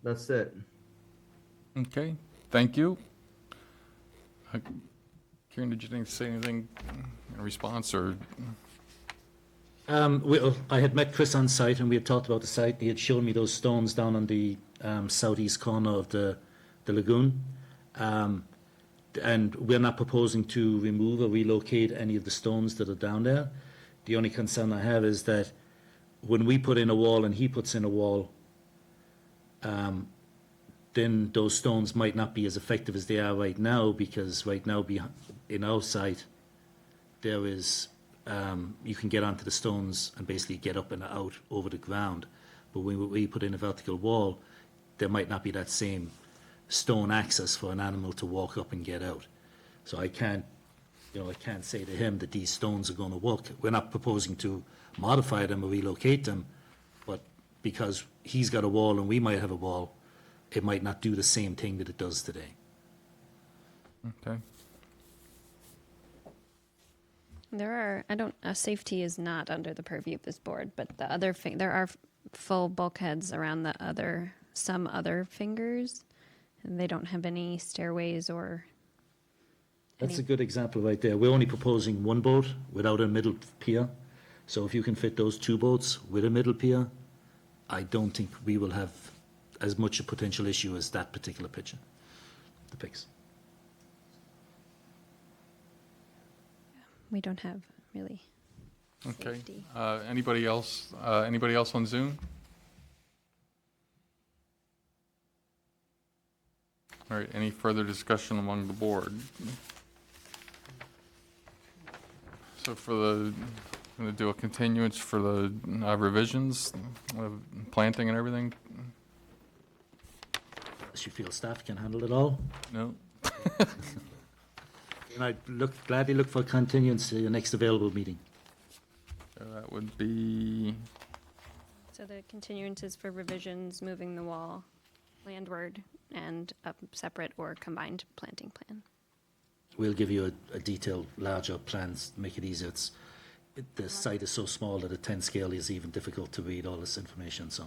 that's it. Okay, thank you. Kieran, did you think to say anything in response, or? I had met Chris on site and we had talked about the site. He had shown me those stones down on the southeast corner of the lagoon. And we're not proposing to remove or relocate any of the stones that are down there. The only concern I have is that when we put in a wall and he puts in a wall, then those stones might not be as effective as they are right now, because right now in our site, there is, you can get onto the stones and basically get up and out over the ground. But when we put in a vertical wall, there might not be that same stone access for an animal to walk up and get out. So I can't say to him that these stones are going to work. We're not proposing to modify them or relocate them, but because he's got a wall and we might have a wall, it might not do the same thing that it does today. Okay. Safety is not under the purview of this board, but the other there are full bulkheads around some other fingers, and they don't have any stairways or. That's a good example right there. We're only proposing one boat without a middle pier. So if you can fit those two boats with a middle pier, I don't think we will have as much a potential issue as that particular picture depicts. We don't have really. Okay. Safety. Anybody else? Anybody else on Zoom? All right. Any further discussion among the board? So I'm going to do a continuance for the revisions, planting and everything. Unless you feel staff can handle it all. No. And I'd gladly look for continuance to your next available meeting. So that would be. So the continuance is for revisions, moving the wall landward, and a separate or combined planting plan. We'll give you a detailed, larger plans, make it easier. The site is so small that a 10 scale is even difficult to read all this information, so.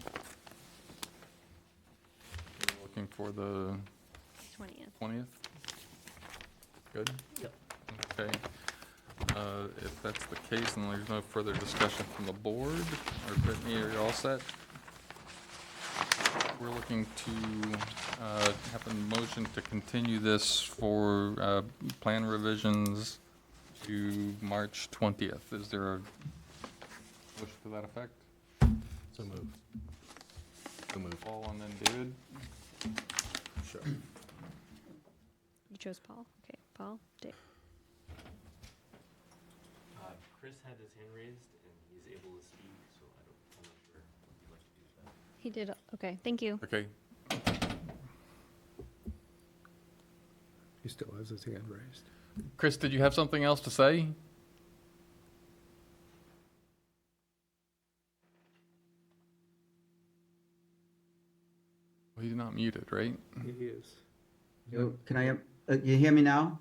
Looking for the 20th. Good? Yep. Okay. If that's the case, then there's no further discussion from the board. Or Brittany, are you all set? We're looking to have a motion to continue this for plan revisions to March 20th. Is there a wish to that effect? So moved. So moved. Paul and then David? Sure. You chose Paul? Okay, Paul, Dave. Chris had his hand raised and he's able to speak, so I'm not sure if you'd like to do that. He did, okay, thank you. Okay. He still has his hand raised. Chris, did you have something else to say? Well, he's not muted, right? He is. Can you hear me now?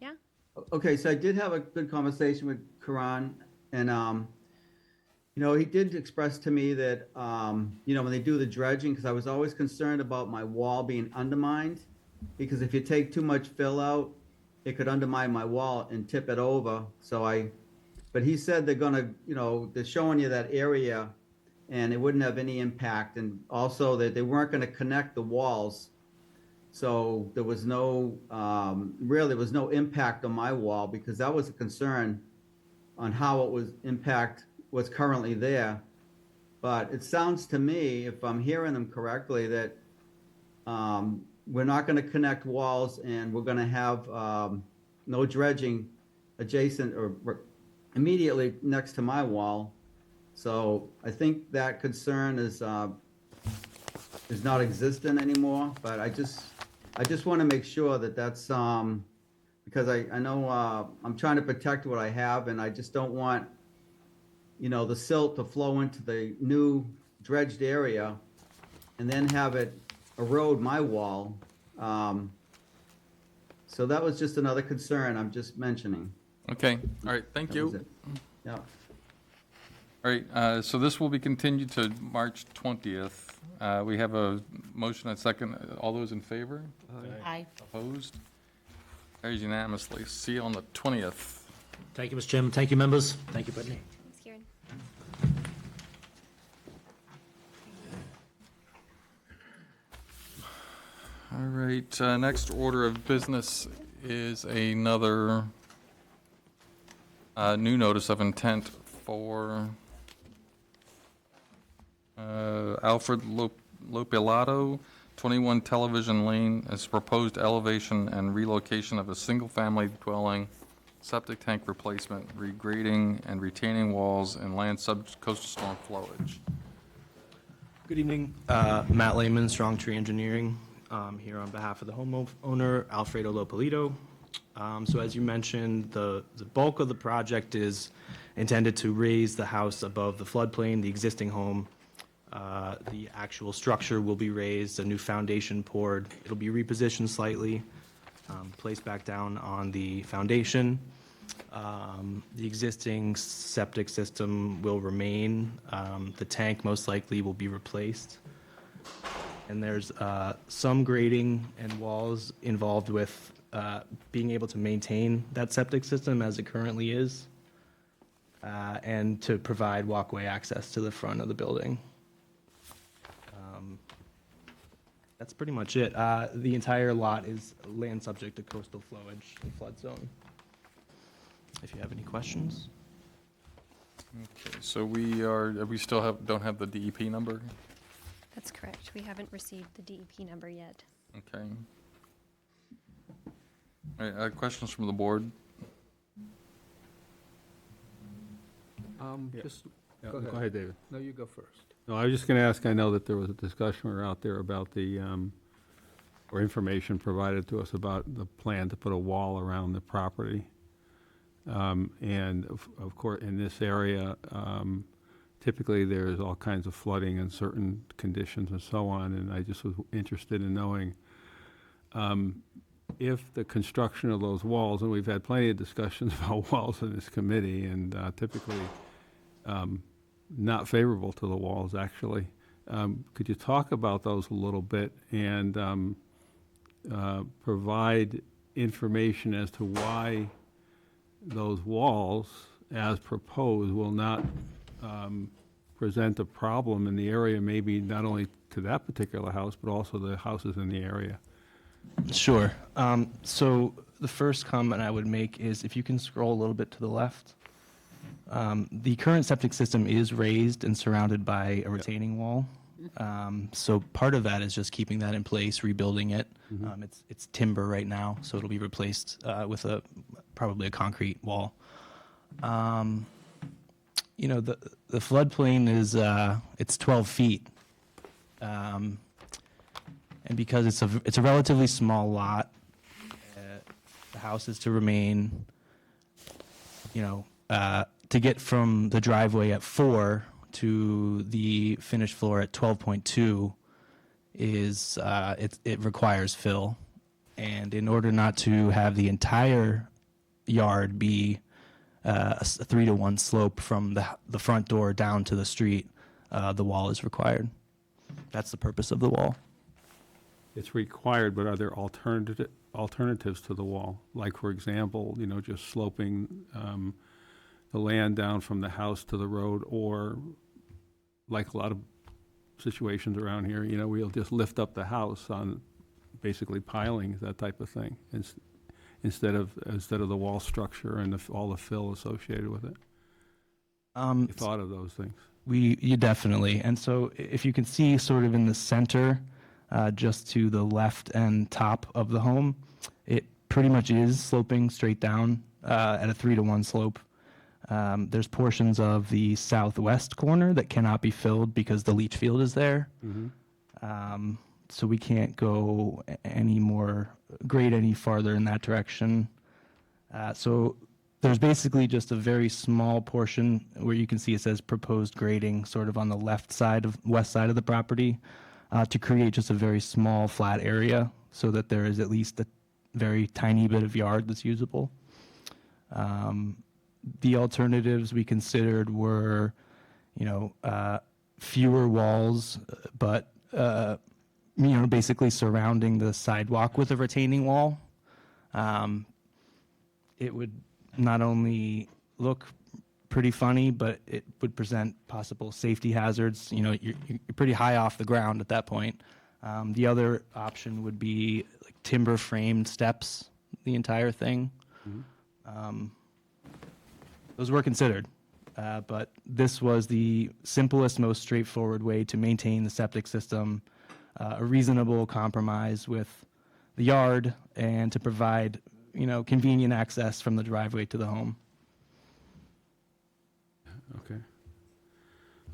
Yeah? Okay, so I did have a good conversation with Karan, and he did express to me that when they do the dredging, because I was always concerned about my wall being undermined, because if you take too much fill out, it could undermine my wall and tip it over. But he said they're gonna, they're showing you that area, and it wouldn't have any impact, and also that they weren't gonna connect the walls. So there was no, really, there was no impact on my wall, because that was a concern on how it was impact what's currently there. But it sounds to me, if I'm hearing them correctly, that we're not going to connect walls, and we're going to have no dredging adjacent or immediately next to my wall. So I think that concern is not existent anymore. But I just want to make sure that that's because I know I'm trying to protect what I have, and I just don't want, the silt to flow into the new dredged area and then have it erode my wall. So that was just another concern I'm just mentioning. Okay, all right, thank That was you. it. Yeah. All right, so this will be continued to March 20th. We have a motion and second. All those in favor? Aye. Opposed? Carries unanimously. See you on the 20th. Thank you, Mr. Chairman. Thank you, members. Thank you, Brittany. Thanks, Kieran. All right, next order of business is another new notice of intent for Alfred Lopilato, 21 Television Lane, as proposed elevation and relocation of a single-family dwelling, septic tank replacement, regrading and retaining walls, and land subject to coastal storm flowage. Good evening, Matt Lehman, Strong Tree Engineering, here on behalf of the homeowner, Alfredo Lopolito. So as you mentioned, the bulk of the project is intended to raise the house above the floodplain, the existing home. The actual structure will be raised, a new foundation poured. It'll be repositioned slightly, placed back down on the foundation. The existing septic system will remain. The tank most likely will be replaced. And there's some grading and walls involved with being able to maintain that septic system as it currently is, and to provide walkway access to the front of the building. That's pretty much it. The entire lot is land subject to coastal flowage and flood zone. If you have any questions. Okay, so we still don't have the DEP number? That's correct. We haven't received the DEP number yet. Okay. All right, questions from the board? Just, Yeah, go Go ahead, David. No, you go first. No, I was just going to ask, I know that there was a discussion out there about the, or information provided to us about the plan to put a wall around the property. And of course, in this area, typically there's all kinds of flooding and certain conditions and so on, and I just was interested in knowing if the construction of those walls, and we've had plenty of discussions about walls in this committee, and typically not favorable to the walls, actually. Could you talk about those a little bit and provide information as to why those walls, as proposed, will not present a problem in the area, maybe not only to that particular house, but also the houses in the area? Sure. So the first comment I would make is if you can scroll a little bit to the left. The current septic system is raised and surrounded by a retaining wall. So part of that is just keeping that in place, rebuilding it. It's timber right now, so it'll be replaced with probably a concrete wall. The floodplain is it's 12 feet, and because it's a relatively small lot, the house is to remain. To get from the driveway at 4 to the finished floor at 12.2 is it requires fill, and in order not to have the entire yard be a 3-to-1 slope from the front door down to the street, the wall is required. That's the purpose of the wall. It's required, but are there alternatives to the wall? Like, for example, just sloping the land down from the house to the road, or like a lot of situations around here, we'll just lift up the house on basically pilings, that type of thing, instead of the wall structure and all the fill associated with it. You thought of those things? You definitely. And so if you can see sort of in the center, just to the left and top of the home, it pretty much is sloping straight down at a 3-to-1 slope. There's portions of the southwest corner that cannot be filled because the leach field is there. So we can't go grade any farther in that direction. So there's basically just a very small portion where you can see it says proposed grading sort of on the west side of the property to create just a very small flat area so that there is at least a very tiny bit of yard that's usable. The alternatives we considered were, fewer walls, but, basically surrounding the sidewalk with a retaining wall. It would not only look pretty funny, but it would present possible safety hazards. You're pretty high off the ground at that point. The other option would be like timber framed steps, the entire thing. Those were considered, but this was the simplest, most straightforward way to maintain the septic system, a reasonable compromise with the yard, and to provide, convenient access from the driveway to the home. Okay.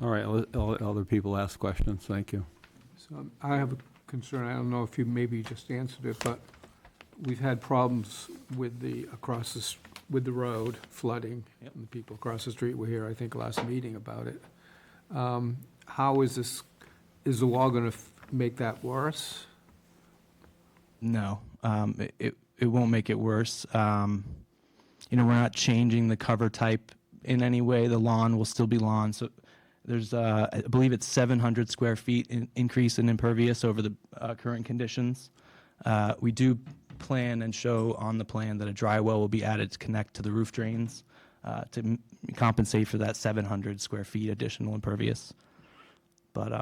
All right, I'll let other people ask questions. Thank you. So I have a concern, I don't know if you maybe just answered it, but we've had problems with with the road flooding. Yep. And the people across the street were here, I think, last meeting about it. How is the wall gonna make that worse? No, it won't make it worse. We're not changing the cover type in any way. The lawn will still be lawn. So there's, I believe it's 700 square feet increase in impervious over the current conditions. We do plan and show on the plan that a dry well will be added to connect to the roof drains to compensate for that 700 square feet additional impervious. But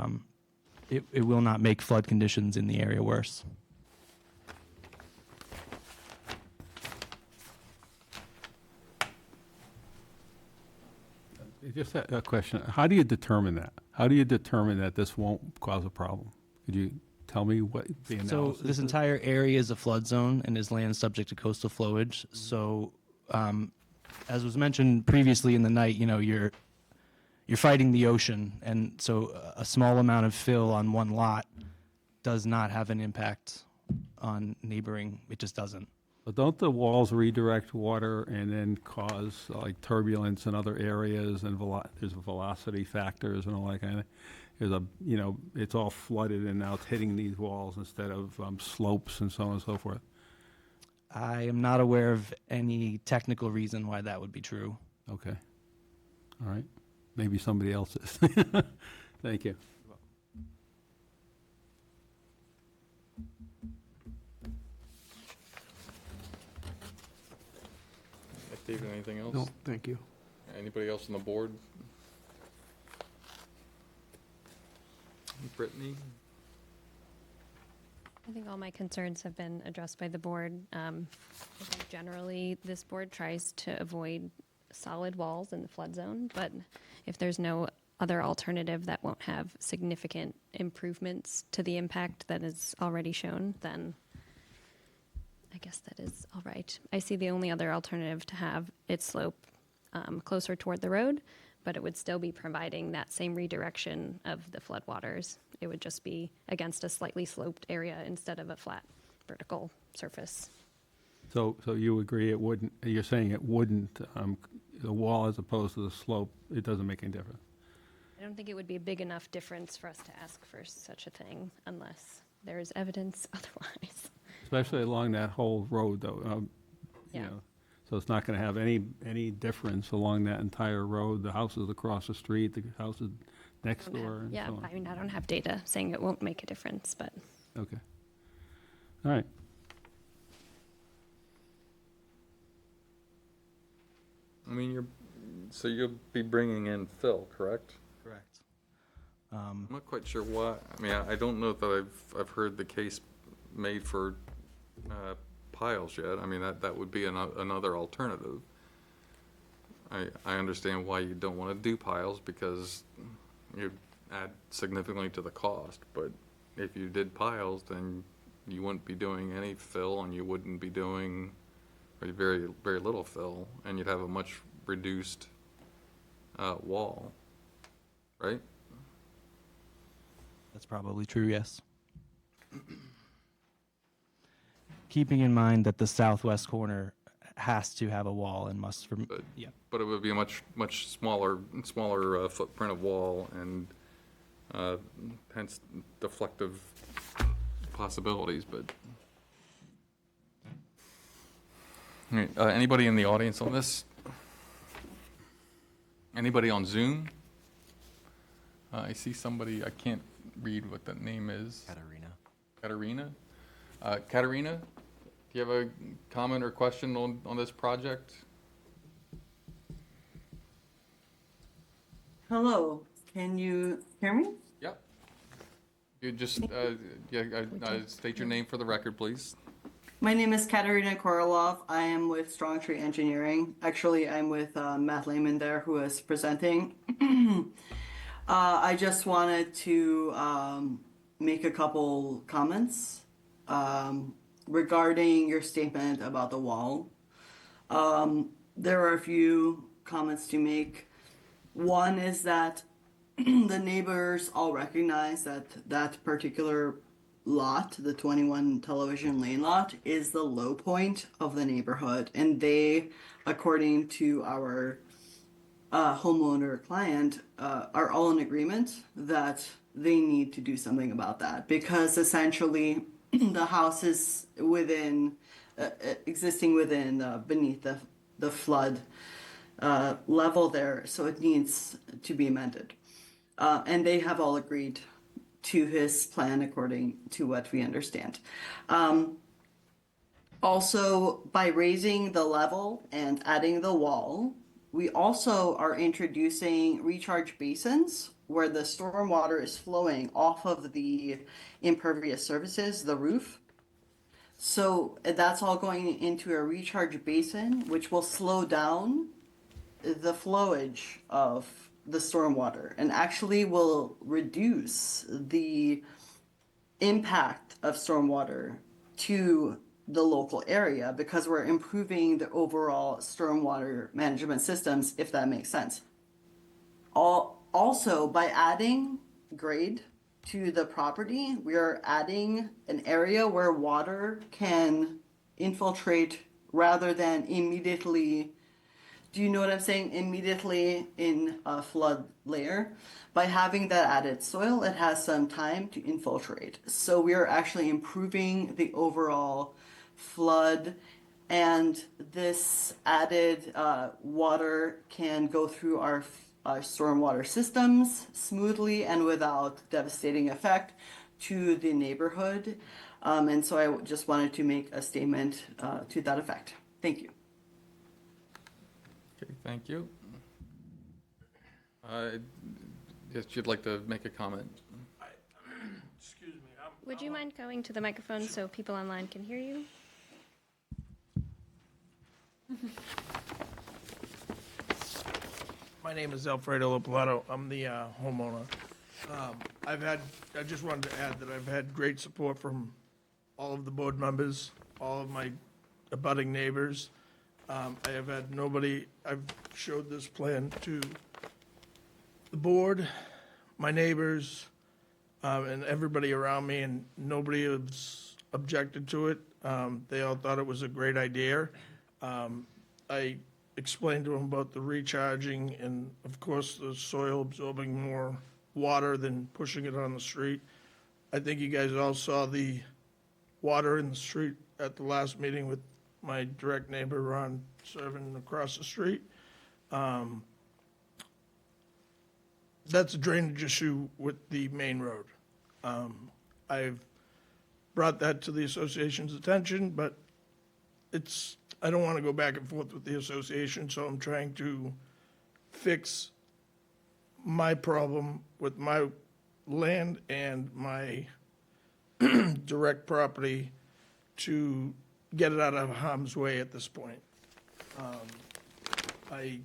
it will not make flood conditions in the area worse. Just a question. How do you determine that? How do you determine that this won't cause a problem? Could you tell me what the analysis So this is? entire area is a flood zone and is land subject to coastal flowage. So, as was mentioned previously in the night, you're fighting the ocean, and so a small amount of fill on one lot does not have an impact on neighboring. It just doesn't. But don't the walls redirect water and then cause like turbulence in other areas and there's velocity factors and all that kind of? It's all flooded and now it's hitting these walls instead of slopes and so on and so forth. I am not aware of any technical reason why that would be true. Okay. All right. Maybe somebody else is. Thank you. David, anything else? No, thank you. Anybody else on the board? Brittany? I think all my concerns have been addressed by the board. I think generally, this board tries to avoid solid walls in the flood zone, but if there's no other alternative that won't have significant improvements to the impact that is already shown, then I guess that is all right. I see the only other alternative to have it slope closer toward the road, but it would still be providing that same redirection of the floodwaters. It would just be against a slightly sloped area instead of a flat vertical surface. So you agree it wouldn't, you're saying it wouldn't, the wall as opposed to the slope, it doesn't make any difference? I don't think it would be a big enough difference for us to ask for such a thing unless there is evidence otherwise. Especially along that whole road, though. Yeah. So it's not going to have any difference along that entire road. The houses across the street, the houses next door, and Yeah, so on. I mean, I don't have data saying it won't make a difference, but Okay. All right. I mean, so you'll be bringing in fill, correct? Correct. I'm not quite sure why. I mean, I don't know that I've heard the case made for piles yet. I mean, that would be another alternative. I understand why you don't want to do piles because you add significantly to the cost, but if you did piles, then you wouldn't be doing any fill and you wouldn't be doing very, very little fill, and you'd have a much reduced wall, right? That's probably true, yes. Keeping in mind that the southwest corner has to have a wall and must, But- yeah. But it would be a much smaller footprint of wall and hence deflective possibilities, but. All right, anybody in the audience on this? Anybody on Zoom? I see somebody, I can't read what the name is. Katarina? Katarina, do you have a comment or question on this project? Hello, can you hear me? Yep. You just, state your name for the record, please. My name is Katerina Korolov. I am with Strong Tree Engineering. Actually, I'm with Matt Lehman there, who is presenting. I just wanted to make a couple comments regarding your statement about the wall. There are a few comments to make. One is that the neighbors all recognize that that particular lot, the 21 Television Lane lot, is the low point of the neighborhood. And they, according to our homeowner client, are all in agreement that they need to do something about that. Because essentially, the house is within, existing within, beneath the flood level there, so it needs to be amended. And they have all agreed to his plan according to what we understand. Also, by raising the level and adding the wall, we also are introducing recharge basins where the storm water is flowing off of the impervious surfaces, the roof. So that's all going into a recharge basin, which will slow down the flowage of the stormwater and actually will reduce the impact of stormwater to the local area because we're improving the overall stormwater management systems, if that makes sense. Also, by adding grade to the property, we are adding an area where water can infiltrate rather than immediately. Do you know what I'm saying? Immediately in a flood layer. By having that added soil, it has some time to infiltrate. So we are actually improving the overall flood, and this added water can go through our stormwater systems smoothly and without devastating effect to the neighborhood. And so I just wanted to make a statement to that effect. Thank you. Okay, thank you. Yes, you'd like to make a comment? Excuse me, Would you mind going to the microphone so people online can hear you? my name is Alfredo Lopalato. I'm the homeowner. I just wanted to add that I've had great support from all of the board members, all of my abutting neighbors. I have had nobody, I've showed this plan to the board, my neighbors, and everybody around me, and nobody has objected to it. They all thought it was a great idea. I explained to them about the recharging and, of course, the soil absorbing more water than pushing it on the street. I think you guys all saw the water in the street at the last meeting with my direct neighbor, Ron Servin, across the street. That's a drainage issue with the main road. I've brought that to the association's attention, but I don't want to go back and forth with the association, so I'm trying to fix my problem with my land and my direct property to get it out of harm's way at this point. I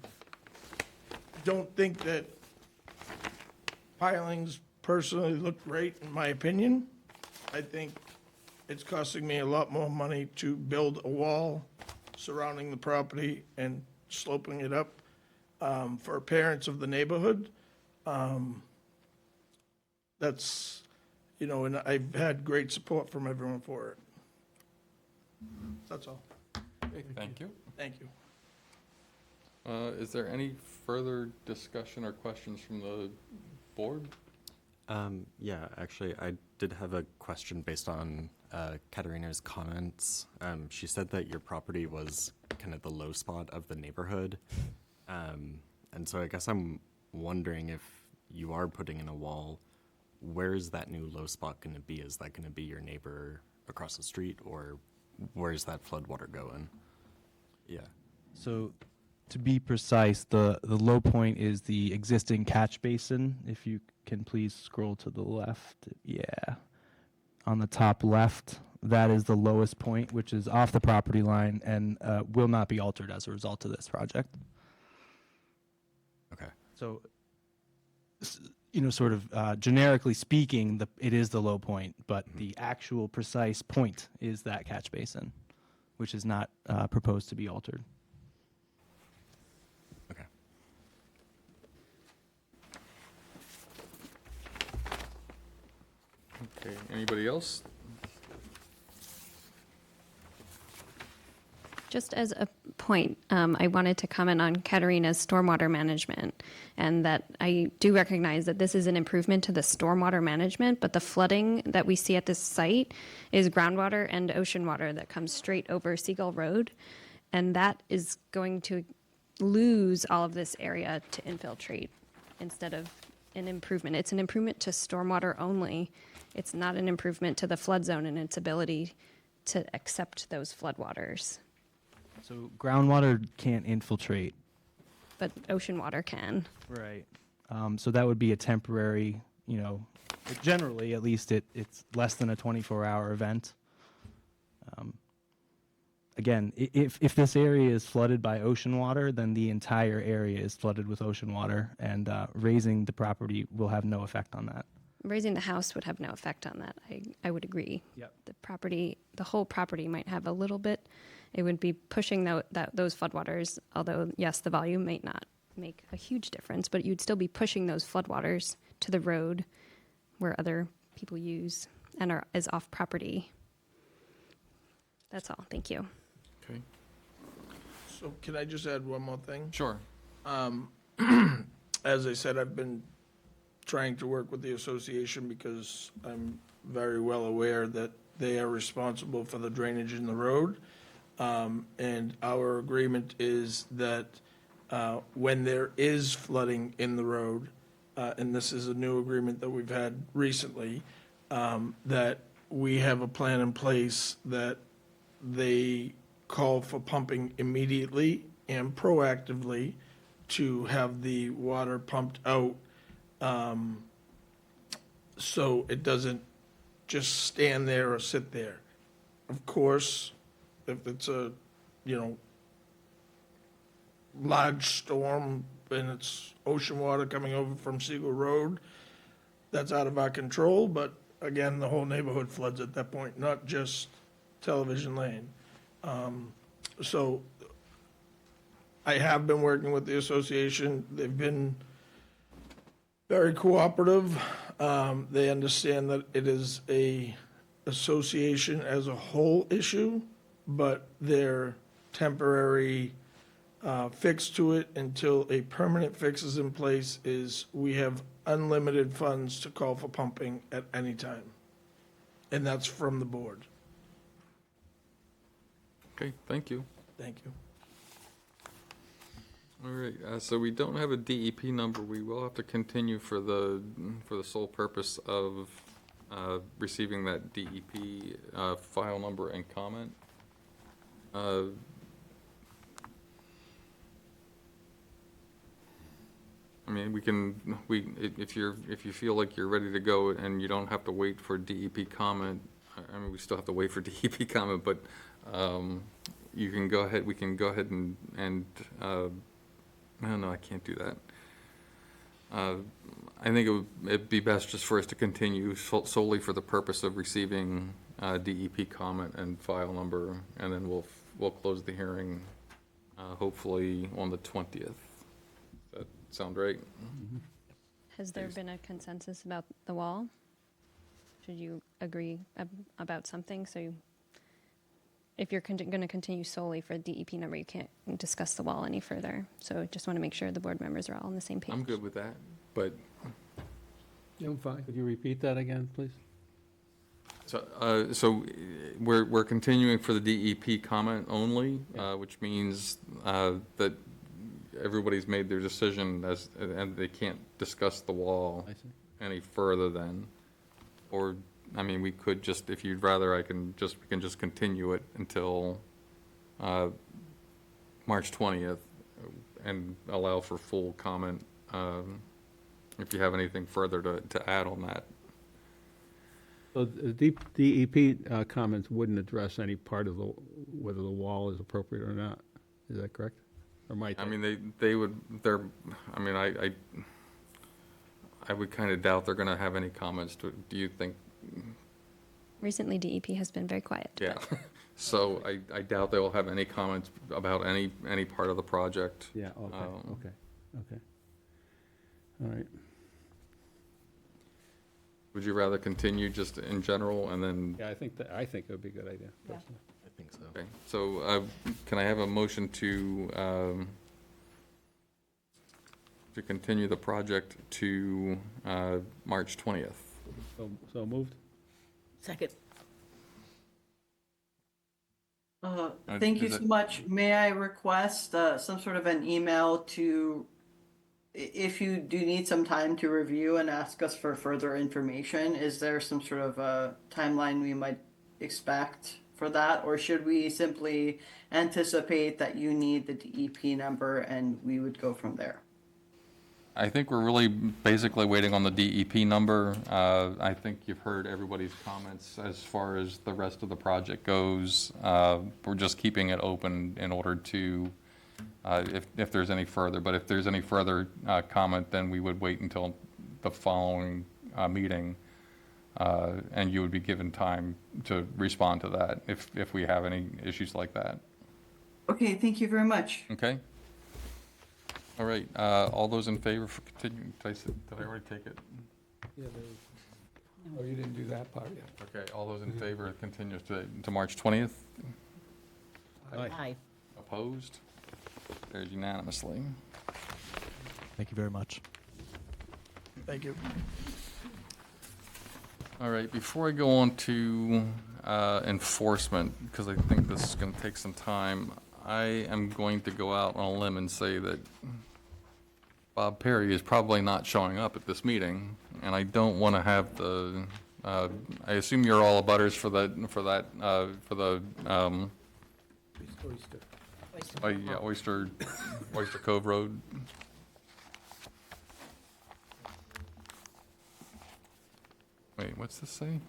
don't think that pilings personally look great, in my opinion. I think it's costing me a lot more money to build a wall surrounding the property and sloping it up for parents of the neighborhood. That's, and I've had great support from everyone for it. That's all. Okay, thank you. Thank you. Is there any further discussion or questions from the board? Yeah, actually, I did have a question based on Katerina's comments. She said that your property was kind of the low spot of the neighborhood. And so I guess I'm wondering, if you are putting in a wall, where is that new low spot going to be? Is that going to be your neighbor across the street, or where's that floodwater going? Yeah. So, to be precise, the low point is the existing catch basin. If you can please scroll to the left. Yeah. On the top left, that is the lowest point, which is off the property line and will not be altered as a result of this project. Okay. So, sort of generically speaking, it is the low point, but the actual precise point is that catch basin, which is not proposed to be altered. Okay. Okay, anybody else? Just as a point, I wanted to comment on Katerina's stormwater management, and that I do recognize that this is an improvement to the stormwater management, but the flooding that we see at this site is groundwater and ocean water that comes straight over Seagull Road, and that is going to lose all of this area to infiltrate instead of an improvement. It's an improvement to stormwater only. It's not an improvement to the flood zone and its ability to accept those floodwaters. So groundwater can't infiltrate. But ocean water can. Right. So that would be a temporary, generally, at least it's less than a 24-hour event. Again, if this area is flooded by ocean water, then the entire area is flooded with ocean water, and raising the property will have no effect on that. Raising the house would have no effect on that. I would agree. Yep. The whole property might have a little bit. It would be pushing those floodwaters, although, yes, the volume might not make a huge difference, but you'd still be pushing those floodwaters to the road where other people use and is off property. That's all. Thank you. Okay. So can I just add one more thing? Sure. As I said, I've been trying to work with the association because I'm very well aware that they are responsible for the drainage in the road. And our agreement is that when there is flooding in the road, and this is a new agreement that we've had recently, that we have a plan in place that they call for pumping immediately and proactively to have the water pumped out, so it doesn't just stand there or sit there. Of course, if it's a, large storm and it's ocean water coming over from Seagull Road, that's out of our control, but again, the whole neighborhood floods at that point, not just Television Lane. So I have been working with the association. They've been very cooperative. They understand that it is a association as a whole issue, but their temporary fix to it until a permanent fix is in place is we have unlimited funds to call for pumping at any time. And that's from the board. Okay, thank you. Thank you. All right, so we don't have a DEP number. We will have to continue for the sole purpose of receiving that DEP file number and comment. I mean, if you feel like you're ready to go and you don't have to wait for DEP comment, I mean, we still have to wait for DEP comment, but you can go ahead, we can go ahead and no, I can't do that. I think it'd be best just for us to continue solely for the purpose of receiving DEP comment and file number, and then we'll close the hearing hopefully on the 20th. That sound right? Has there been a consensus about the wall? Should you agree about something? So if you're going to continue solely for DEP number, you can't discuss the wall any further. So just want to make sure the board members are all on the same page. I'm good with that, but, Yeah, I'm fine. Could you repeat that again, please? so we're continuing for the DEP comment only, which means that everybody's made their decision and they can't discuss the wall I see. any further then. Or, I mean, we could just, if you'd rather, we can just continue it until March 20th and allow for full comment, if you have anything further to add on that. So the DEP comments wouldn't address any part of whether the wall is appropriate or not. Is that correct? Or might I they? mean, I mean, I would kind of doubt they're going to have any comments to it. Do you think? Recently, DEP has been very quiet. Yeah. So I doubt they will have any comments about any part of the project. Yeah, okay. All right. Would you rather continue just in general and then? Yeah, I think it would be a good idea, personally. I think so. Okay, so can I have a motion to continue the project to March 20th? So moved? Second. Thank you is so it- much. May I request some sort of an email to, if you do need some time to review and ask us for further information, is there some sort of a timeline we might expect for that? Or should we simply anticipate that you need the DEP number and we would go from there? I think we're really basically waiting on the DEP number. I think you've heard everybody's comments as far as the rest of the project goes. We're just keeping it open in order to, if there's any further. But if there's any further comment, then we would wait until the following meeting, and you would be given time to respond to that if we have any issues like that. Okay, thank you very much. Okay? All right, all those in favor for continuing, did I already take it? Yeah, oh, you didn't do that part yet. Okay, all those in favor of continues to March 20th? Aye. Opposed? Carries unanimously. Thank you very much. Thank you. All right, before I go on to enforcement, because I think this is going to take some time, I am going to go out on a limb and say that Bob Perry is probably not showing up at this meeting, and I don't want to have the, I assume you're all abutters for the, Oyster. yeah, Oyster Cove Road. Wait, what's this say?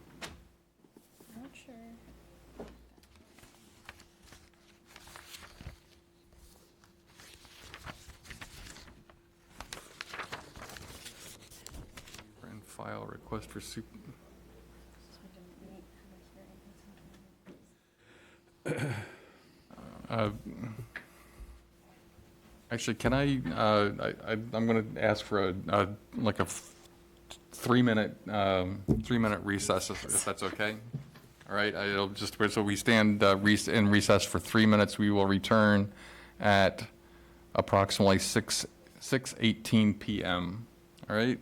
Not sure. And file request for actually, can I'm going to ask for like a 3-minute recess, if that's okay. All right, it'll just, so we stand in recess for 3 minutes. We will return at approximately 6:18 p.m. All right?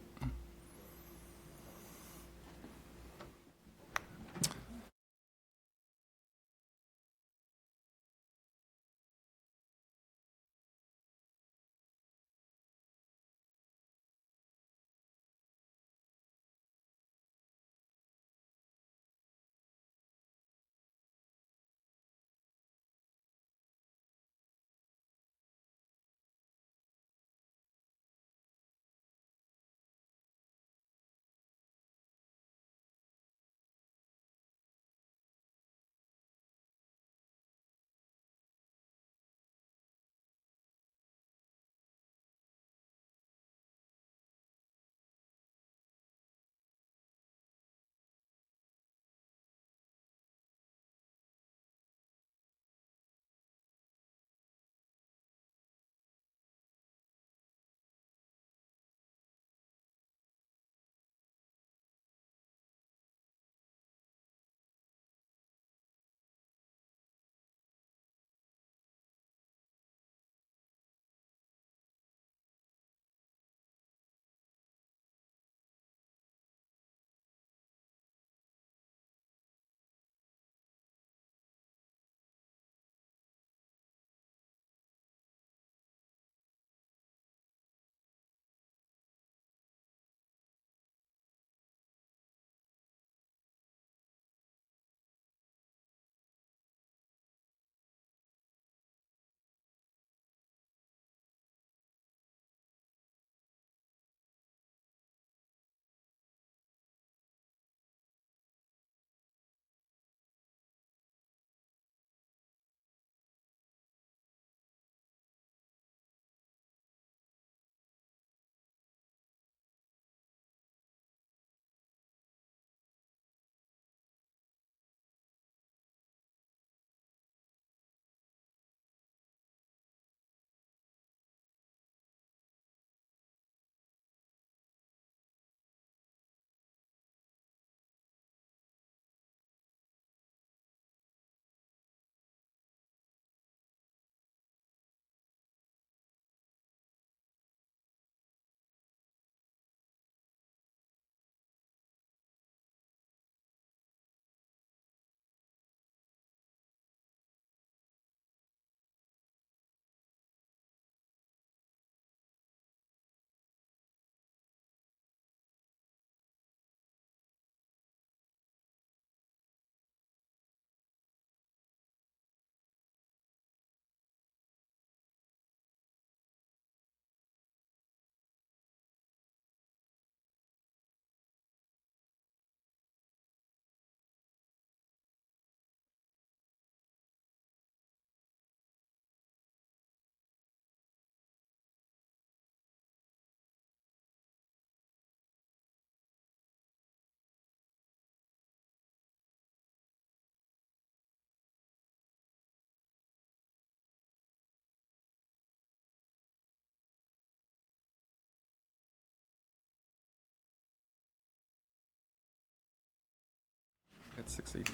At 6:18,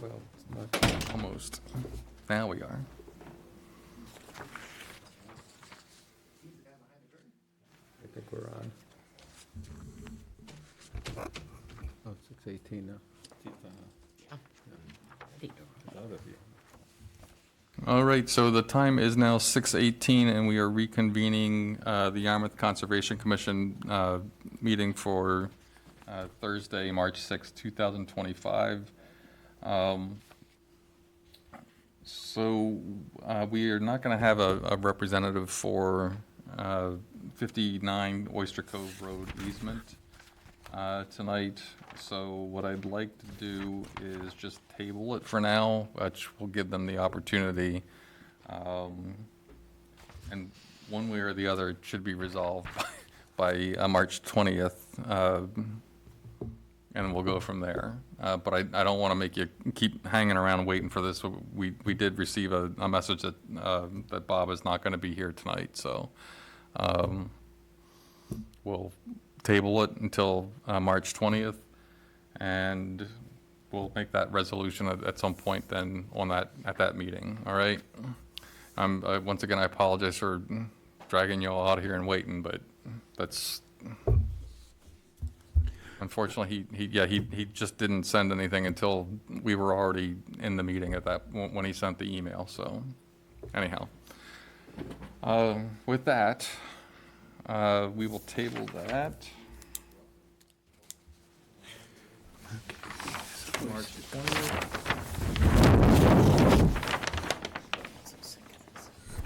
Well, it's not, almost. Now we are. I think we're on. Oh, 6:18 now. All right, so the time is now 6:18, and we are reconvening the Yarmouth Conservation Commission meeting for Thursday, March 6, 2025. So we are not going to have a representative for 59 Oyster Cove Road easement tonight. So what I'd like to do is just table it for now, which will give them the opportunity. And one way or the other, it should be resolved by March 20th. And we'll go from there. But I don't want to make you keep hanging around waiting for this. We did receive a message that, that Bob is not going to be here tonight, so we'll table it until March 20th, and we'll make that resolution at some point then on at that meeting, all right? Once again, I apologize for dragging you all out here and waiting, but that's, unfortunately, he just didn't send anything until we were already in the meeting at that, when he sent the email, so anyhow. With that, we will table that. March 20th.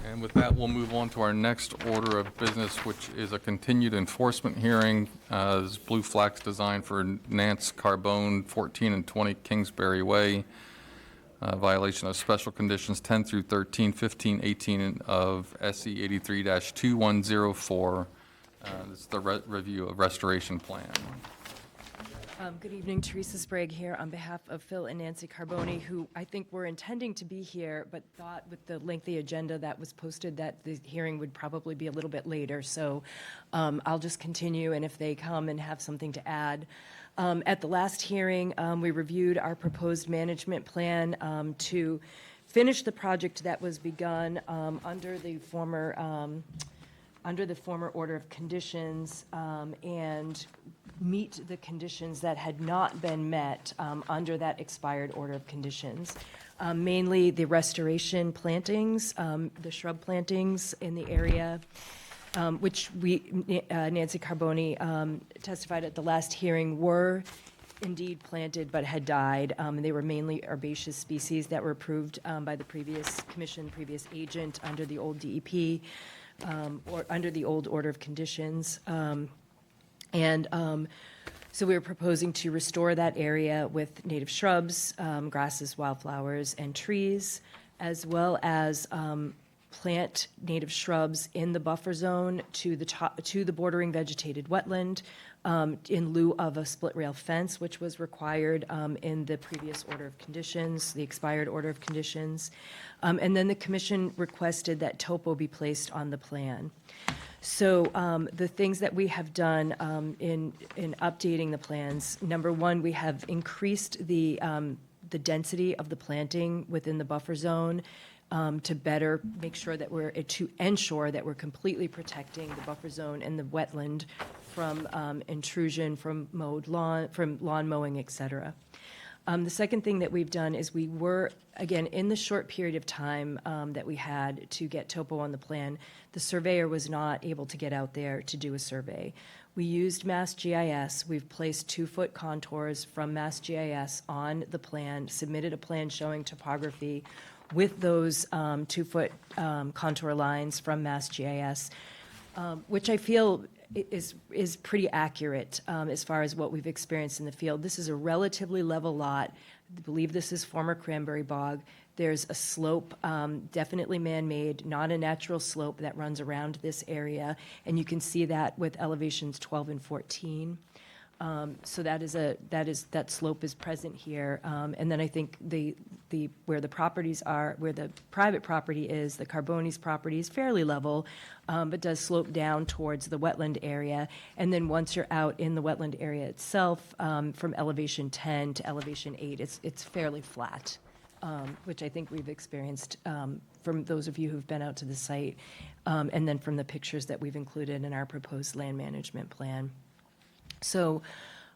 And with that, we'll move on to our next order of business, which is a continued enforcement hearing. This is Blue Flax Design for Nance Carbone, 14 and 20 Kingsbury Way. Violation of special conditions 10 through 13, 15, 18 of SE 83-2104. This is the review of restoration plan. Good evening, Teresa Sprague here on behalf of Phil and Nancy Carboni, who I think were intending to be here, but thought with the lengthy agenda that was posted that the hearing would probably be a little bit later. So I'll just continue, and if they come and have something to add. At the last hearing, we reviewed our proposed management plan to finish the project that was begun under the former order of conditions and meet the conditions that had not been met under that expired order of conditions. Mainly the restoration plantings, the shrub plantings in the area, which Nancy Carboni testified at the last hearing were indeed planted but had died. They were mainly herbaceous species that were approved by the previous commission, previous agent under the old DEP, or under the old order of conditions. So we were proposing to restore that area with native shrubs, grasses, wildflowers, and trees, as well as plant native shrubs in the buffer zone to the bordering vegetated wetland, in lieu of a split rail fence, which was required in the previous order of conditions, the expired order of conditions. And then the commission requested that topo be placed on the plan. So the things that we have done in updating the plans, number one, we have increased the density of the planting within the buffer zone to better make sure that to ensure that we're completely protecting the buffer zone and the wetland from intrusion, from mowed lawn, from lawn mowing, et cetera. The second thing that we've done is we were, again, in the short period of time that we had to get topo on the plan, the surveyor was not able to get out there to do a survey. We used MassGIS. We've placed 2-foot contours from MassGIS on the plan, submitted a plan showing topography with those 2-foot contour lines from MassGIS, which I feel is pretty accurate as far as what we've experienced in the field. This is a relatively level lot. I believe this is former cranberry bog. There's a slope, definitely man-made, not a natural slope that runs around this area, and you can see that with elevations 12 and 14. So that slope is present here. And then I think where the properties are, where the private property is, the Carboni's property is fairly level, but does slope down towards the wetland area. And then once you're out in the wetland area itself, from elevation 10 to elevation 8, it's fairly flat, which I think we've experienced from those of you who've been out to the site, and then from the pictures that we've included in our proposed land management plan. So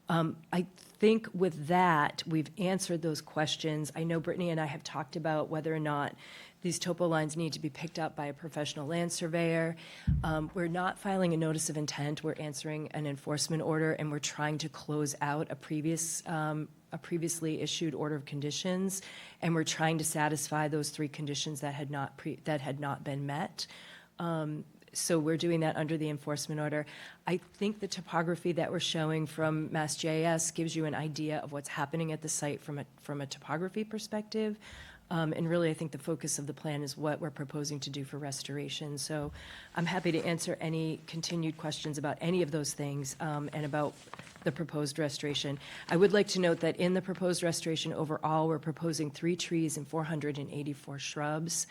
I think with that, we've answered those questions. I know Brittany and I have talked about whether or not these topo lines need to be picked up by a professional land surveyor. We're not filing a notice of intent. We're answering an enforcement order, and we're trying to close out a previously issued order of conditions, and we're trying to satisfy those 3 conditions that had not been met. So we're doing that under the enforcement order. I think the topography that we're showing from MassGIS gives you an idea of what's happening at the site from a topography perspective. And really, I think the focus of the plan is what we're proposing to do for restoration. So I'm happy to answer any continued questions about any of those things, and about the proposed restoration. I would like to note that in the proposed restoration overall, we're proposing 3 trees and 484 shrubs.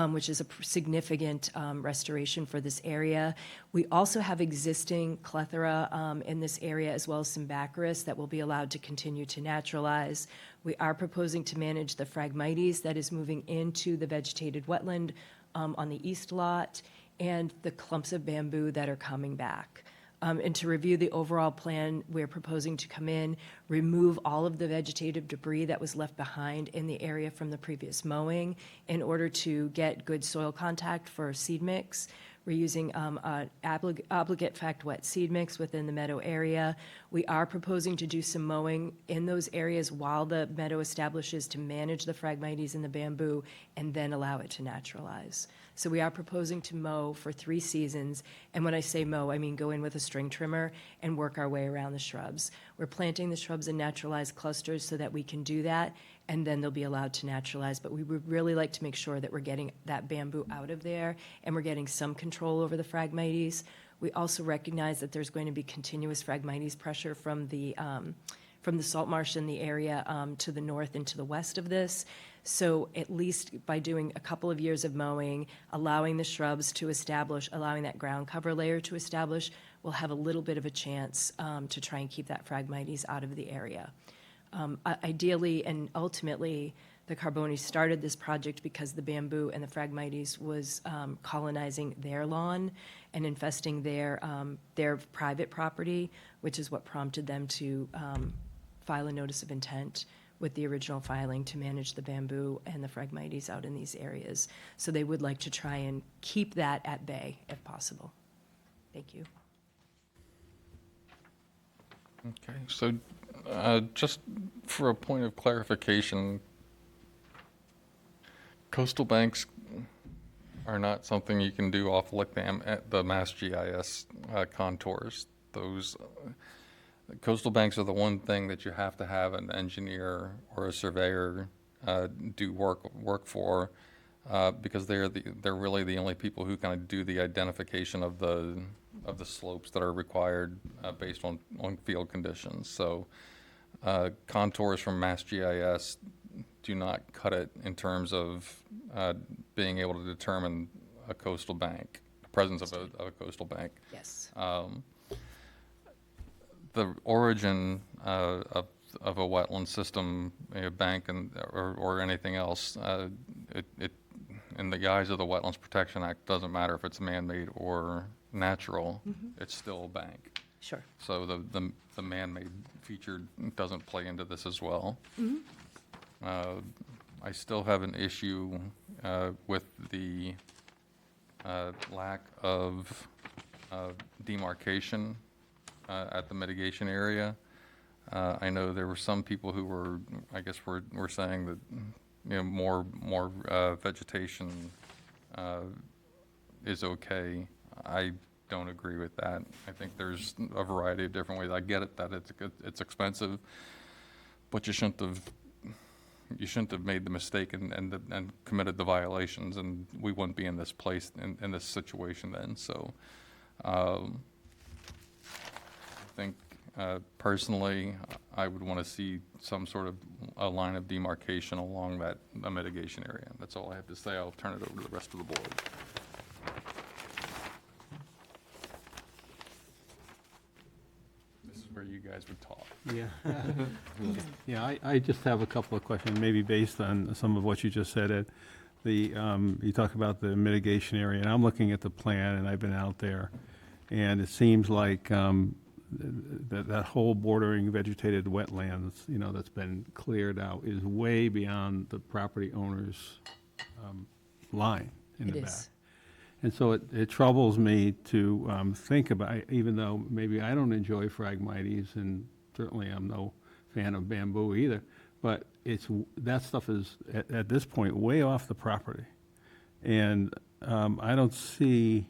Which is a significant restoration for this area. We also have existing clethra in this area, as well as some baccharis that will be allowed to continue to naturalize. We are proposing to manage the Phragmites that is moving into the vegetated wetland on the east lot, and the clumps of bamboo that are coming back. And to review the overall plan, we're proposing to come in, remove all of the vegetative debris that was left behind in the area from the previous mowing in order to get good soil contact for seed mix. We're using obligate fact wet seed mix within the meadow area. We are proposing to do some mowing in those areas while the meadow establishes to manage the Phragmites and the bamboo, and then allow it to naturalize. So we are proposing to mow for 3 seasons, and when I say mow, I mean go in with a string trimmer and work our way around the shrubs. We're planting the shrubs in naturalized clusters so that we can do that, and then they'll be allowed to naturalize. But we would really like to make sure that we're getting that bamboo out of there, and we're getting some control over the Phragmites. We also recognize that there's going to be continuous Phragmites pressure from the salt marsh in the area to the north and to the west of this. So at least by doing a couple of years of mowing, allowing the shrubs to establish, allowing that ground cover layer to establish, we'll have a little bit of a chance to try and keep that Phragmites out of the area. Ideally and ultimately, the Carboni started this project because the bamboo and the Phragmites was colonizing their lawn and infesting their private property, which is what prompted them to file a notice of intent with the original filing to manage the bamboo and the Phragmites out in these areas. So they would like to try and keep that at bay if possible. Thank you. Okay, so just for a point of clarification, coastal banks are not something you can do off like the MassGIS contours. Those coastal banks are the one thing that you have to have an engineer or a surveyor do work for, because they're really the only people who kind of do the identification of the slopes that are required based on field conditions. So contours from MassGIS do not cut it in terms of being able to determine a coastal bank, the presence of a coastal bank. Yes. The origin of a wetland system, a bank, or anything else, it in the eyes of the Wetlands Protection Act, doesn't matter if it's man-made or natural. Mm-hmm. It's still a bank. Sure. So the man-made feature doesn't play into this as well. Mm-hmm. I still have an issue with the lack of demarcation at the mitigation area. I know there were some people who were, I guess, were saying that, you know, more vegetation is okay. I don't agree with that. I think there's a variety of different ways. I get it that it's expensive, but you shouldn't have made the mistake and committed the violations, and we wouldn't be in this place in this situation then. So I think Personally, I would want to see some sort of a line of demarcation along that mitigation area. That's all I have to say. I'll turn it over to the rest of the board. This is where you guys would talk. Yeah. Yeah, I just have a couple of questions, maybe based on some of what you just said, Ed. You talk about the mitigation area, and I'm looking at the plan, and I've been out there, and it seems like that whole bordering vegetated wetlands, you know, that's been cleared out is way beyond the property owner's line in the It back. is. And so it troubles me to think about, even though maybe I don't enjoy Phragmites, and certainly I'm no fan of bamboo either, but that stuff is, at this point, way off the property. And I don't see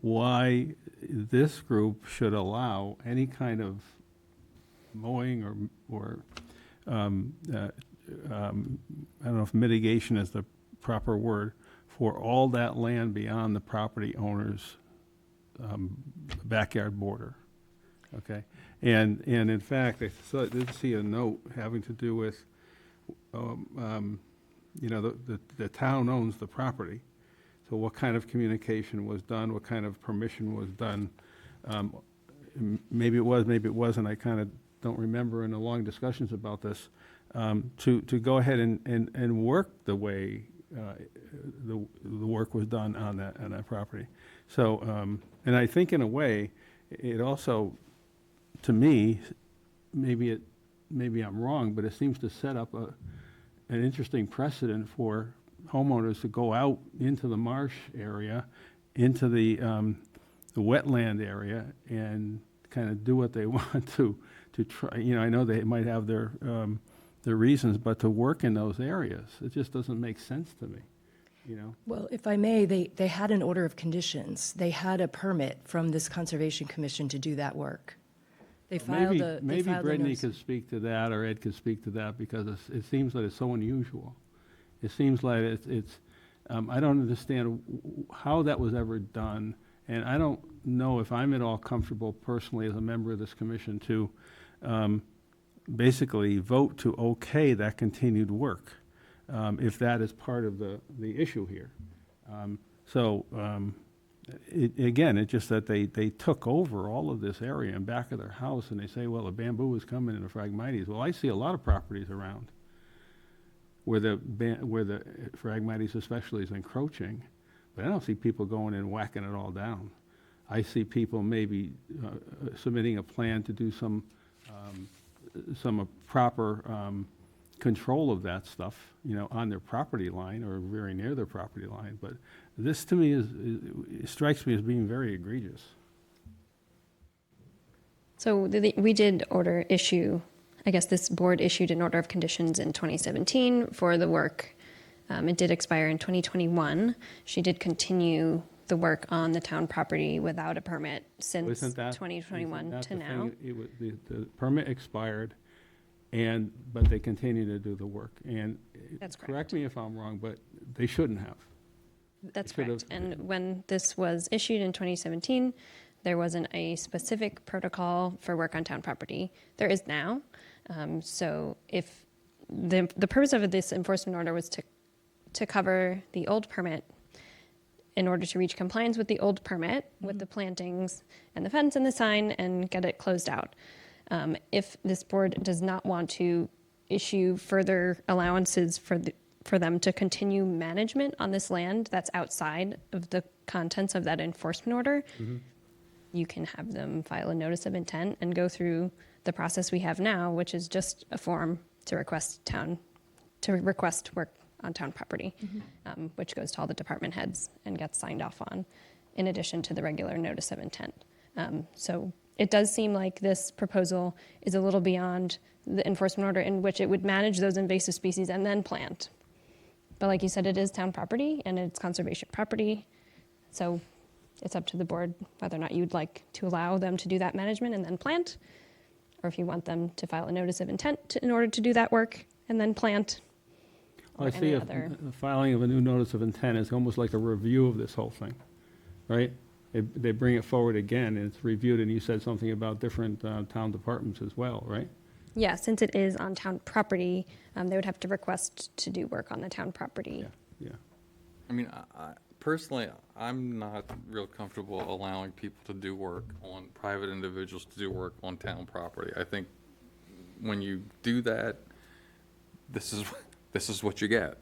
why this group should allow any kind of mowing or I don't know if mitigation is the proper word, for all that land beyond the property owner's backyard border, okay? And in fact, I did see a note having to do with, you know, the town owns the property, so what kind of communication was done, what kind of permission was done? Maybe it was, maybe it wasn't, I kind of don't remember in the long discussions about this, to go ahead and work the way the work was done on that property. So, and I think in a way, it also, to me, maybe I'm wrong, but it seems to set up an interesting precedent for homeowners to go out into the marsh area, into the wetland area, and kind of do what they want to try. You know, I know they might have their reasons, but to work in those areas, it just doesn't make sense to me, you know? Well, if I may, they had an order of conditions. They had a permit from this Conservation Commission to do that work. They filed a Maybe Brittany notice. could speak to that, or Ed could speak to that, because it seems that it's so unusual. It seems like it's I don't understand how that was ever done, and I don't know if I'm at all comfortable personally as a member of this commission to basically vote to okay that continued work, if that is part of the issue here. Again, it's just that they took over all of this area in back of their house, and they say, well, the bamboo is coming in the Phragmites. Well, I see a lot of properties around where the Phragmites especially is encroaching, but I don't see people going in and whacking it all down. I see people maybe submitting a plan to do some proper control of that stuff, you know, on their property line or very near their property line. But this, to me, it strikes me as being very egregious. So we did I guess this board issued an order of conditions in 2017 for the work. It did expire in 2021. She did continue the work on the town property without a permit since Isn't that 2021 the to now. thing? The permit expired, but they continue to do the work. And That's correct me if I'm wrong, but they shouldn't have. That's They should correct. And when this was issued in 2017, there wasn't a specific protocol for work on town property. There is now. So if the purpose of this enforcement order was to cover the old permit in order to reach compliance with the old permit, with the plantings and the fence and the sign, and get it closed out. If this board does not want to issue further allowances for them to continue management on this land that's outside of the contents of that enforcement order, you can have them file a notice of intent and go through the process we have now, which is just a form to request work on town property, which goes to all the department heads and gets signed off on, in addition to the regular notice of intent. So it does seem like this proposal is a little beyond the enforcement order, in which it would manage those invasive species and then plant. But like you said, it is town property and it's conservation property. So it's up to the board whether or not you'd like to allow them to do that management and then plant, or if you want them to file a notice of intent in order to do that work and then plant. I see the filing of a new notice of intent is almost like a review of this whole thing, right? they bring it forward again, and it's reviewed, and you said something about different town departments as well, right? Yeah, since it is on town property, they would have to request to do work on the town property. Yeah. I mean, personally, I'm not real comfortable allowing people to do work on, private individuals to do work on town property. I think when you do that, this is what you get.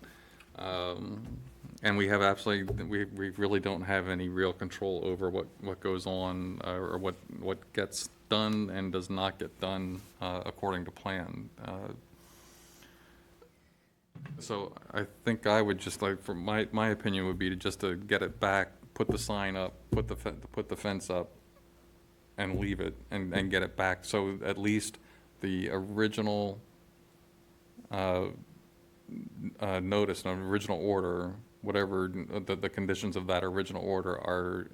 And we have absolutely, we really don't have any real control over what goes on, or what gets done and does not get done according to plan. So I think I would just like, for my opinion would be to get it back, put the sign up, put the fence up, and leave it, and get it back, so at least the original notice, an original order, whatever the conditions of that original order are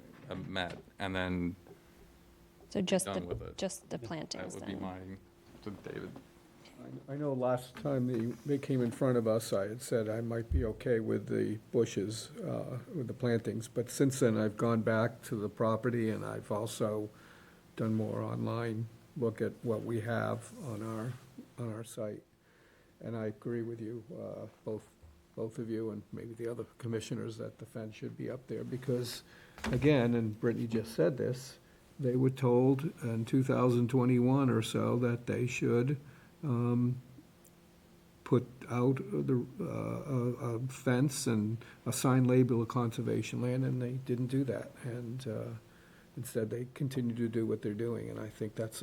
met, and then So just done with it. just the plantings That would be then. my, to David. I know last time they came in front of us, I had said I might be okay with the bushes, with the plantings, but since then, I've gone back to the property, and I've also done more online look at what we have on our site. And I agree with you, both of you and maybe the other commissioners, that the fence should be up there, because, again, and Brittany just said this, they were told in 2021 or so that they should put out a fence and a sign label of conservation land, and they didn't do that. And instead, they continue to do what they're doing, and I think that's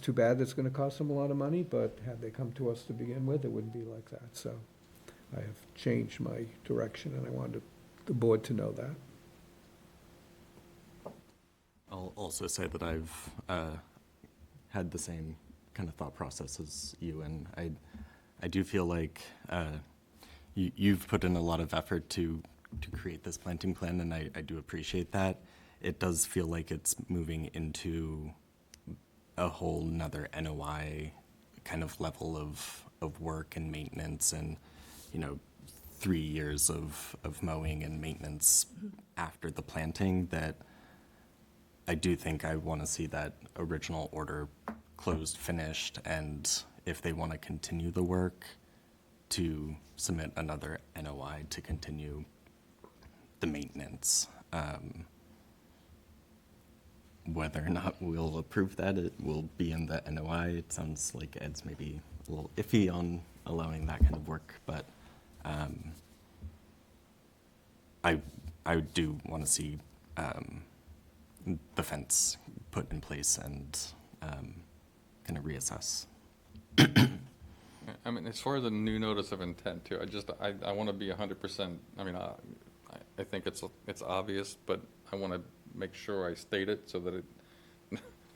too bad. That's gonna cost them a lot of money, but had they come to us to begin with, it wouldn't be like that. So I have changed my direction, and I wanted the board to know that. I'll also say that I've had the same kind of thought process as you, and I do feel like you've put in a lot of effort to create this planting plan, and I do appreciate that. It does feel like it's moving into a whole nother NOI kind of level of work and maintenance, and 3 years of mowing and maintenance after the planting, that I do think I want to see that original order closed, finished, and if they want to continue the work, to submit another NOI to continue the maintenance. Whether or not we'll approve that, it will be in the NOI. It sounds like Ed's maybe a little iffy on allowing that kind of work, but I do want to see the fence put in place and kind of reassess. I mean, as far as a new notice of intent too, I want to be 100%, I mean, I think it's obvious, but I want to make sure I state it so that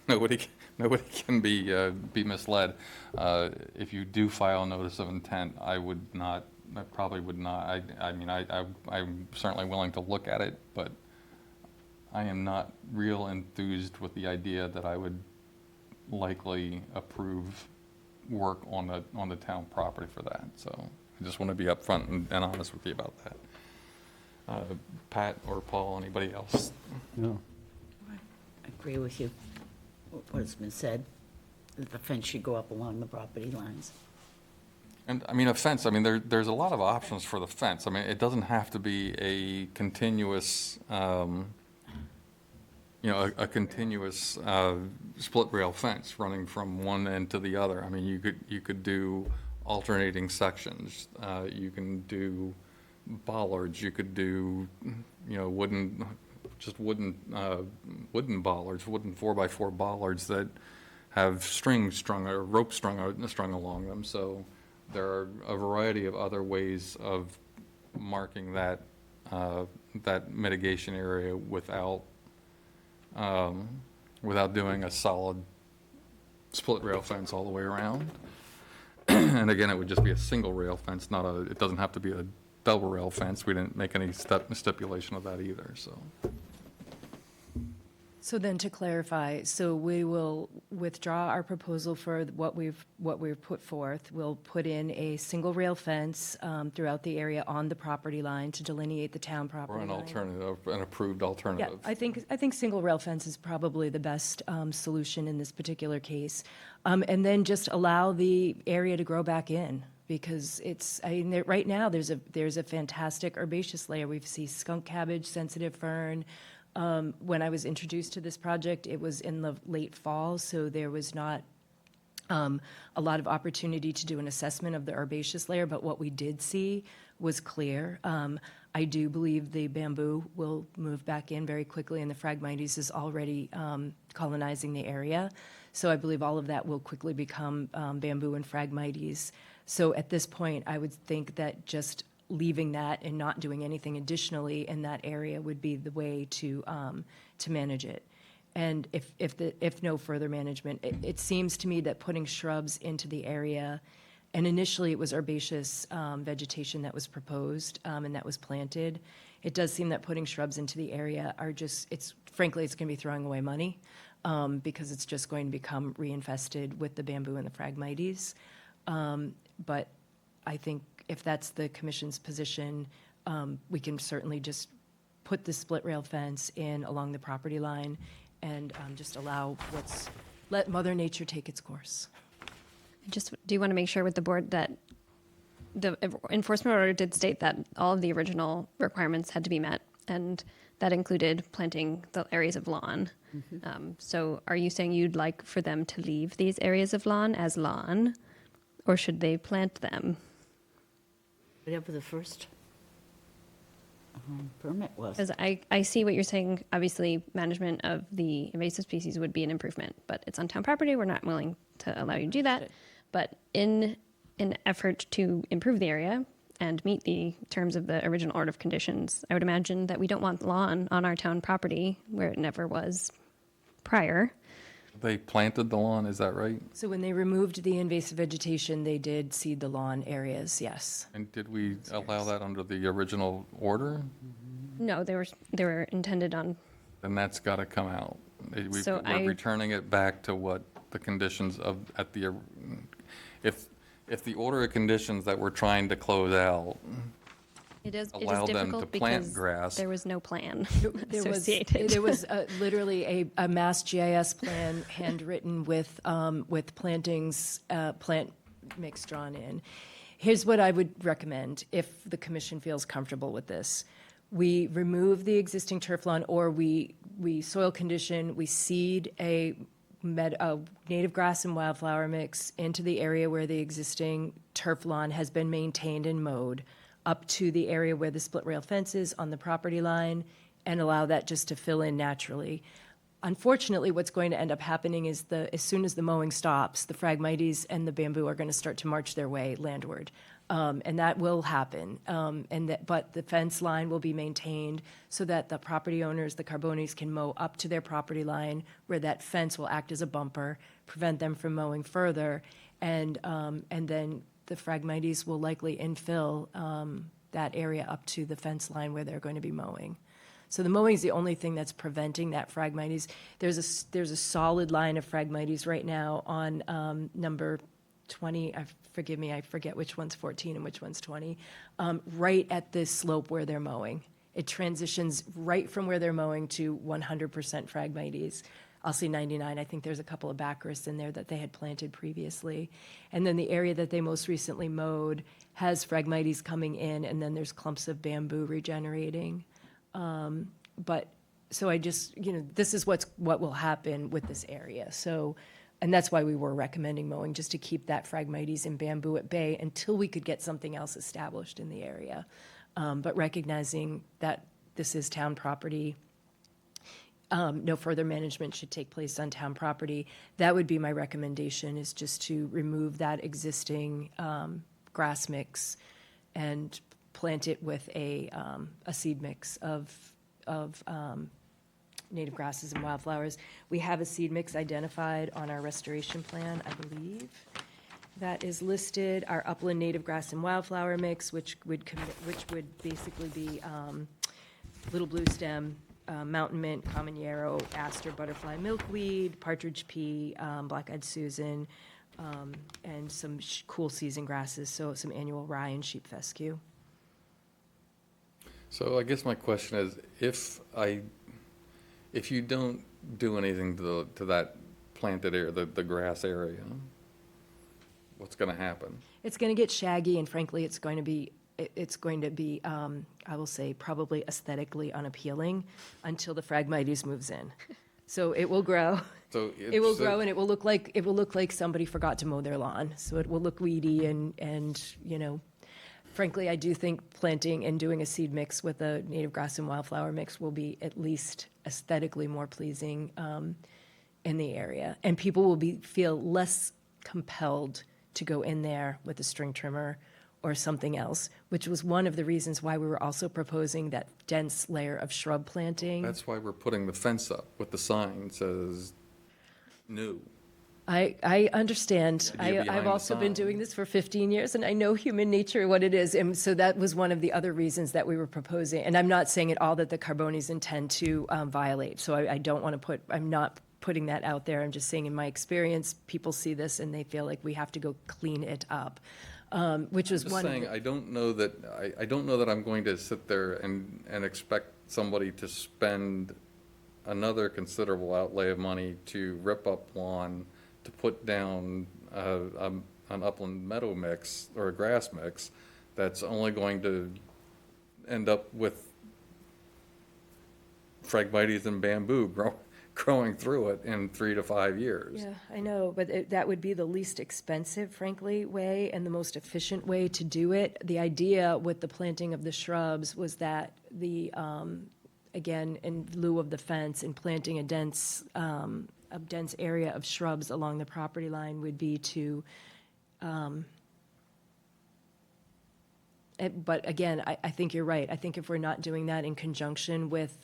nobody can be misled. If you do file a notice of intent, I probably would not, I mean, I'm certainly willing to look at it, but I am not real enthused with the idea that I would likely approve work on the town property for that. So I just want to be upfront and honest with you about that. Pat or Paul, anybody else? No. I agree with you, what has been said, that the fence should go up along the property lines. And, I mean, a fence, I mean, there's a lot of options for the fence. I mean, it doesn't have to be a continuous, a continuous split rail fence running from one end to the other. I mean, you could do alternating sections. You can do bollards. You could do, wooden bollards, wooden 4x4 bollards that have strings strung or rope strung along them. So there are a variety of other ways of marking that mitigation area without doing a solid split rail fence all the way around. And again, it would just be a single rail fence, it doesn't have to be a double rail fence. We didn't make any stipulation of that either, so. So then to clarify, so we will withdraw our proposal for what we've put forth. We'll put in a single rail fence throughout the area on the property line to delineate the town Or property an line. alternative, an approved Yeah, alternative. I think single rail fence is probably the best solution in this particular case. And then just allow the area to grow back in, because right now, there's a fantastic herbaceous layer. We see skunk cabbage, sensitive fern. When I was introduced to this project, it was in the late fall, so there was not a lot of opportunity to do an assessment of the herbaceous layer, but what we did see was clear. I do believe the bamboo will move back in very quickly, and the Phragmites is already colonizing the area. So I believe all of that will quickly become bamboo and Phragmites. So at this point, I would think that just leaving that and not doing anything additionally in that area would be the way to manage it. And if no further management, it seems to me that putting shrubs into the area, and initially it was herbaceous vegetation that was proposed and that was planted. It does seem that putting shrubs into the area frankly, it's going to be throwing away money because it's just going to become reinfested with the bamboo and the Phragmites. But I think if that's the commission's position, we can certainly just put the split rail fence in along the property line and just let Mother Nature take its course. Do you want to make sure with the board that the enforcement order did state that all of the original requirements had to be met, and that included planting the areas of lawn. So are you saying you'd like for them to leave these areas of lawn as lawn, or should they plant them? Whatever the first permit was. Because I see what you're saying. Obviously, management of the invasive species would be an improvement, but it's on town property. We're not willing to allow you to do that. But in an effort to improve the area and meet the terms of the original order of conditions, I would imagine that we don't want lawn on our town property where it never was prior. They planted the lawn, is that right? So when they removed the invasive vegetation, they did seed the lawn areas, yes. And did we allow that under the original order? No, they were intended on. Then that's got to come out. So We're returning it back to what the conditions if the order of conditions that we're trying to close out It is allow them to difficult plant because grass. there was no plan There associated. was literally a Mass GIS plan handwritten with plantings, plant mix drawn in. Here's what I would recommend if the commission feels comfortable with this. We remove the existing turf lawn, or we soil condition, we seed a native grass and wildflower mix into the area where the existing turf lawn has been maintained and mowed, up to the area where the split rail fence is on the property line, and allow that just to fill in naturally. Unfortunately, what's going to end up happening is as soon as the mowing stops, the Phragmites and the bamboo are going to start to march their way landward. And that will happen. But the fence line will be maintained so that the property owners, the Carbonis, can mow up to their property line, where that fence will act as a bumper, prevent them from mowing further, and then the Phragmites will likely infill that area up to the fence line where they're going to be mowing. So the mowing is the only thing that's preventing that Phragmites. There's a solid line of Phragmites right now on number 20, forgive me, I forget which one's 14 and which one's 20, right at this slope where they're mowing. It transitions right from where they're mowing to 100% Phragmites. I'll say 99. I think there's a couple of Baccharis in there that they had planted previously. And then the area that they most recently mowed has Phragmites coming in, and then there's clumps of bamboo regenerating. So I just, this is what will happen with this area. So, and that's why we were recommending mowing, just to keep that Phragmites and bamboo at bay until we could get something else established in the area. But recognizing that this is town property, no further management should take place on town property. That would be my recommendation, is just to remove that existing grass mix and plant it with a seed mix of native grasses and wildflowers. We have a seed mix identified on our restoration plan, I believe. That is listed, our upland native grass and wildflower mix, which would basically be little blue stem, mountain mint, common yarrow, aster, butterfly milkweed, partridge pea, black-eyed Susan, and some cool season grasses, so some annual rye and sheep fescue. So I guess my question is, if you don't do anything to that planted area, the grass area, what's going to happen? It's going to get shaggy, and frankly, it's going to be, I will say, probably aesthetically unappealing until the Phragmites moves in. So it will grow. So It will grow, and it will look like somebody forgot to mow their lawn. So it will look weedy, and frankly, I do think planting and doing a seed mix with a native grass and wildflower mix will be at least aesthetically more pleasing in the area, and people will feel less compelled to go in there with a string trimmer or something else, which was one of the reasons why we were also proposing that dense layer of shrub planting. That's why we're putting the fence up with the sign says new. I understand. The idea behind I've the also been sign. doing this for 15 years, and I know human nature, what it is. And so that was one of the other reasons that we were proposing. And I'm not saying at all that the Carbonis intend to violate. So I don't want to I'm not putting that out there. I'm just saying in my experience, people see this and they feel like we have to go clean it up, which was Just one of saying, the- I don't know that I'm going to sit there and expect somebody to spend another considerable outlay of money to rip up lawn, to put down an upland meadow mix or a grass mix that's only going to end up with Phragmites and bamboo growing through it in 3 to 5 years. Yeah, I know, but that would be the least expensive, frankly, way and the most efficient way to do it. The idea with the planting of the shrubs was that again, in lieu of the fence and planting a dense area of shrubs along the property line would be to, but again, I think you're right. I think if we're not doing that in conjunction with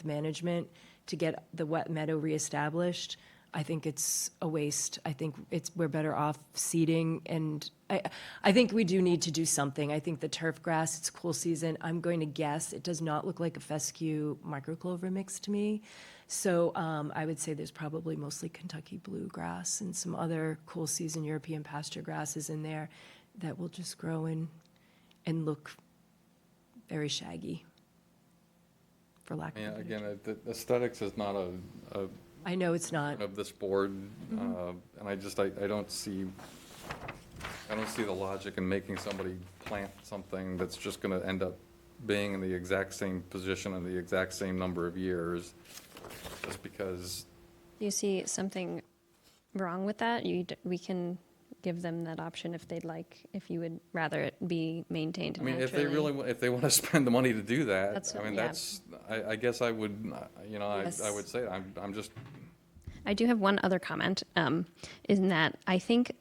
management to get the wet meadow reestablished, I think it's a waste. I think we're better off seeding, and I think we do need to do something. I think the turf grass, it's cool season. I'm going to guess it does not look like a fescue microclover mix to me. So I would say there's probably mostly Kentucky bluegrass and some other cool season European pasture grasses in there that will just grow and look very shaggy, for lack of a Yeah, better again, the aesthetics is not a I know it's not. of this board, and I don't see the logic in making somebody plant something that's just gonna end up being in the exact same position in the exact same number of years, just because. Do you see something wrong with that? We can give them that option if they'd like, if you would rather it be maintained I mean, naturally. if they want to spend the money to do that, That's- I mean, yeah. I guess I would, Yes. I would say, I'm just, I do have one other comment, in that I think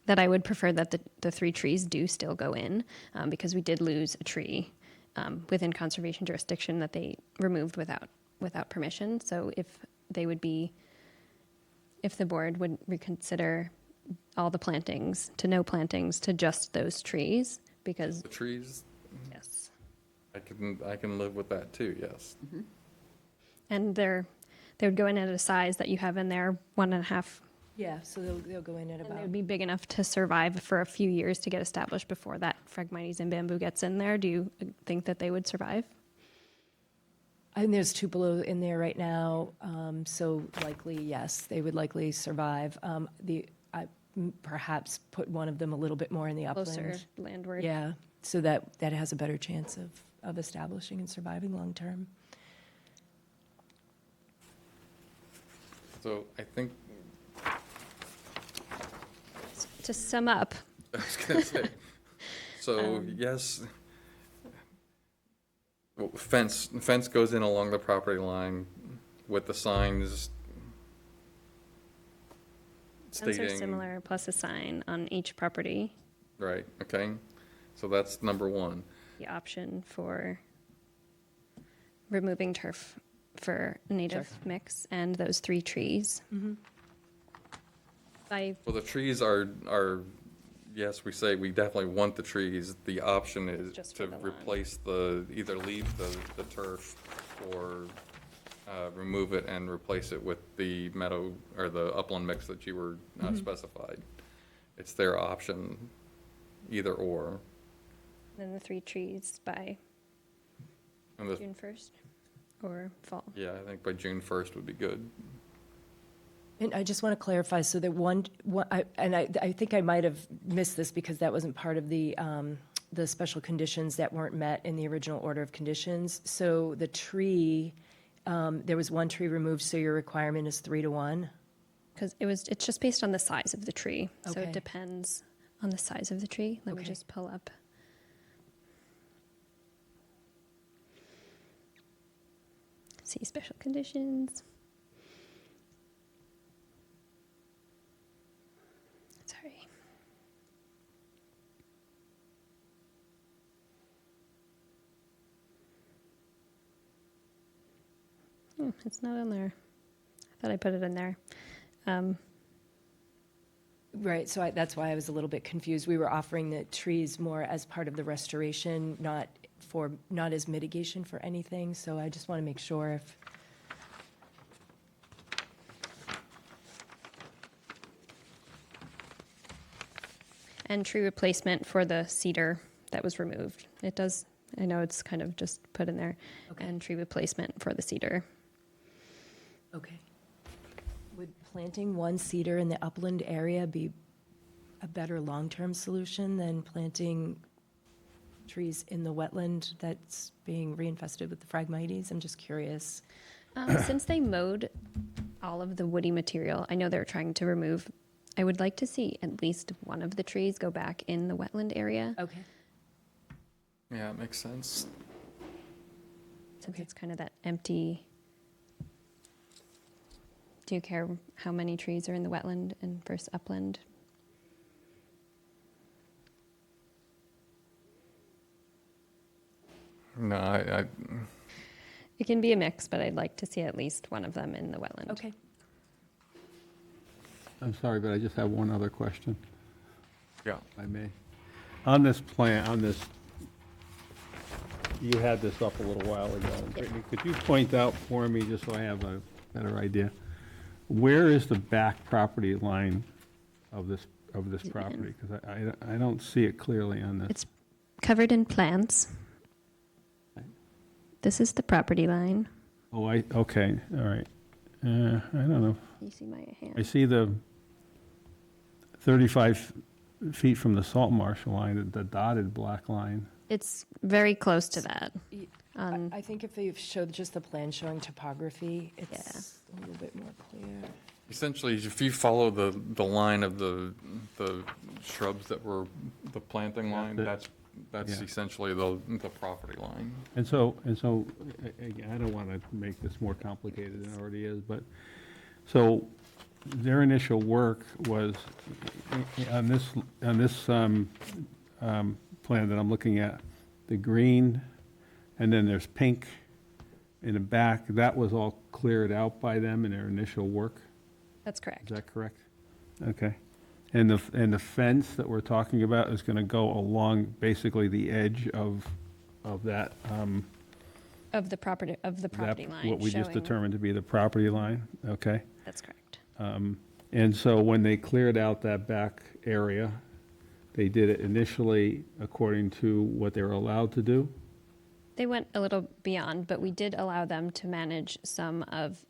that I would prefer that the 3 trees do still go in, because we did lose a tree within conservation jurisdiction that they removed without permission. So if the board would reconsider all the plantings to no plantings to just those trees, because the trees, yes, I can live with that too, yes. and they would go in at a size that you have in there 1.5. Yeah, so they'll go in at And about. they would be big enough to survive for a few years to get established before that Phragmites and bamboo gets in there. Do you think that they would survive? I think there's Tupelo in there right now, so likely, yes, they would likely survive. Perhaps put one of them a little bit more in the upland. Closer landward? Yeah, so that has a better chance of establishing and surviving long-term. So I think, To sum up, I was gonna say, so yes, well, fence goes in along the property line with the signs fence are stating. similar plus a sign on each property, Right, okay, so that's number 1. the option for removing turf for native mix and those 3 trees. Mm-hmm. I Well, the trees are yes, we say we definitely want the trees. The option is Just to for the lawn. replace either leave the turf or remove it and replace it with the meadow or the upland mix that you were specified. It's their option, either or. Then the 3 trees by And the, June 1st or fall. yeah, I think by June 1st would be good. And I just want to clarify, so that I think I might have missed this because that wasn't part of the special conditions that weren't met in the original order of conditions. So the tree, there was 1 tree removed, so your requirement is 3 to 1? Because it's just based on the size of the tree. So Okay. it depends on the size of the tree. Let me Okay. just pull up. See special conditions. Sorry. It's not in there. I thought I put it in there. Right, so that's why I was a little bit confused. We were offering the trees more as part of the restoration, not as mitigation for anything, so I just want to make sure if, And tree replacement for the cedar that was removed. It does, I know it's kind of just put in there. Okay. And tree replacement for the cedar. okay. Would planting 1 cedar in the upland area be a better long-term solution than planting trees in the wetland that's being reinfested with the Phragmites? I'm just curious. Since they mowed all of the woody material, I know they're trying to remove, I would like to see at least one of the trees go back in the wetland area. Okay. Yeah, it makes sense. Since it's kind of that empty. Do you care how many trees are in the wetland and versus upland? No, I It can be a mix, but I'd like to see at least one of them in the wetland. Okay. I'm sorry, but I just have one other question, yeah. if I may. On this plan, you had this up a little while ago. Brittany, could you point out for me, just so I have a better idea, where is the back property line of this property? Because I don't see it clearly on this. It's covered in plants. This is the property line. Oh, okay, all right. I don't know. You see my I hand? see the 35 feet from the salt marsh line, the dotted black line. It's very close to that. I think if you showed just the plan showing topography, it's a little bit more clear. Essentially, if you follow the line of the shrubs that were the planting line, that's Yeah. essentially the property line. And so, again, I don't want to make this more complicated than it already is, but, so their initial work was on this plan that I'm looking at, the green, and then there's pink in the back, that was all cleared out by them in their initial work? That's correct. Is that correct? Okay. And the fence that we're talking about is going to go along basically the edge of that, Of the property that, line. what we just showing- determined to be the property line, okay? That's correct. And so when they cleared out that back area, they did it initially according to what they were allowed to do? They went a little beyond, but we did allow them to manage some of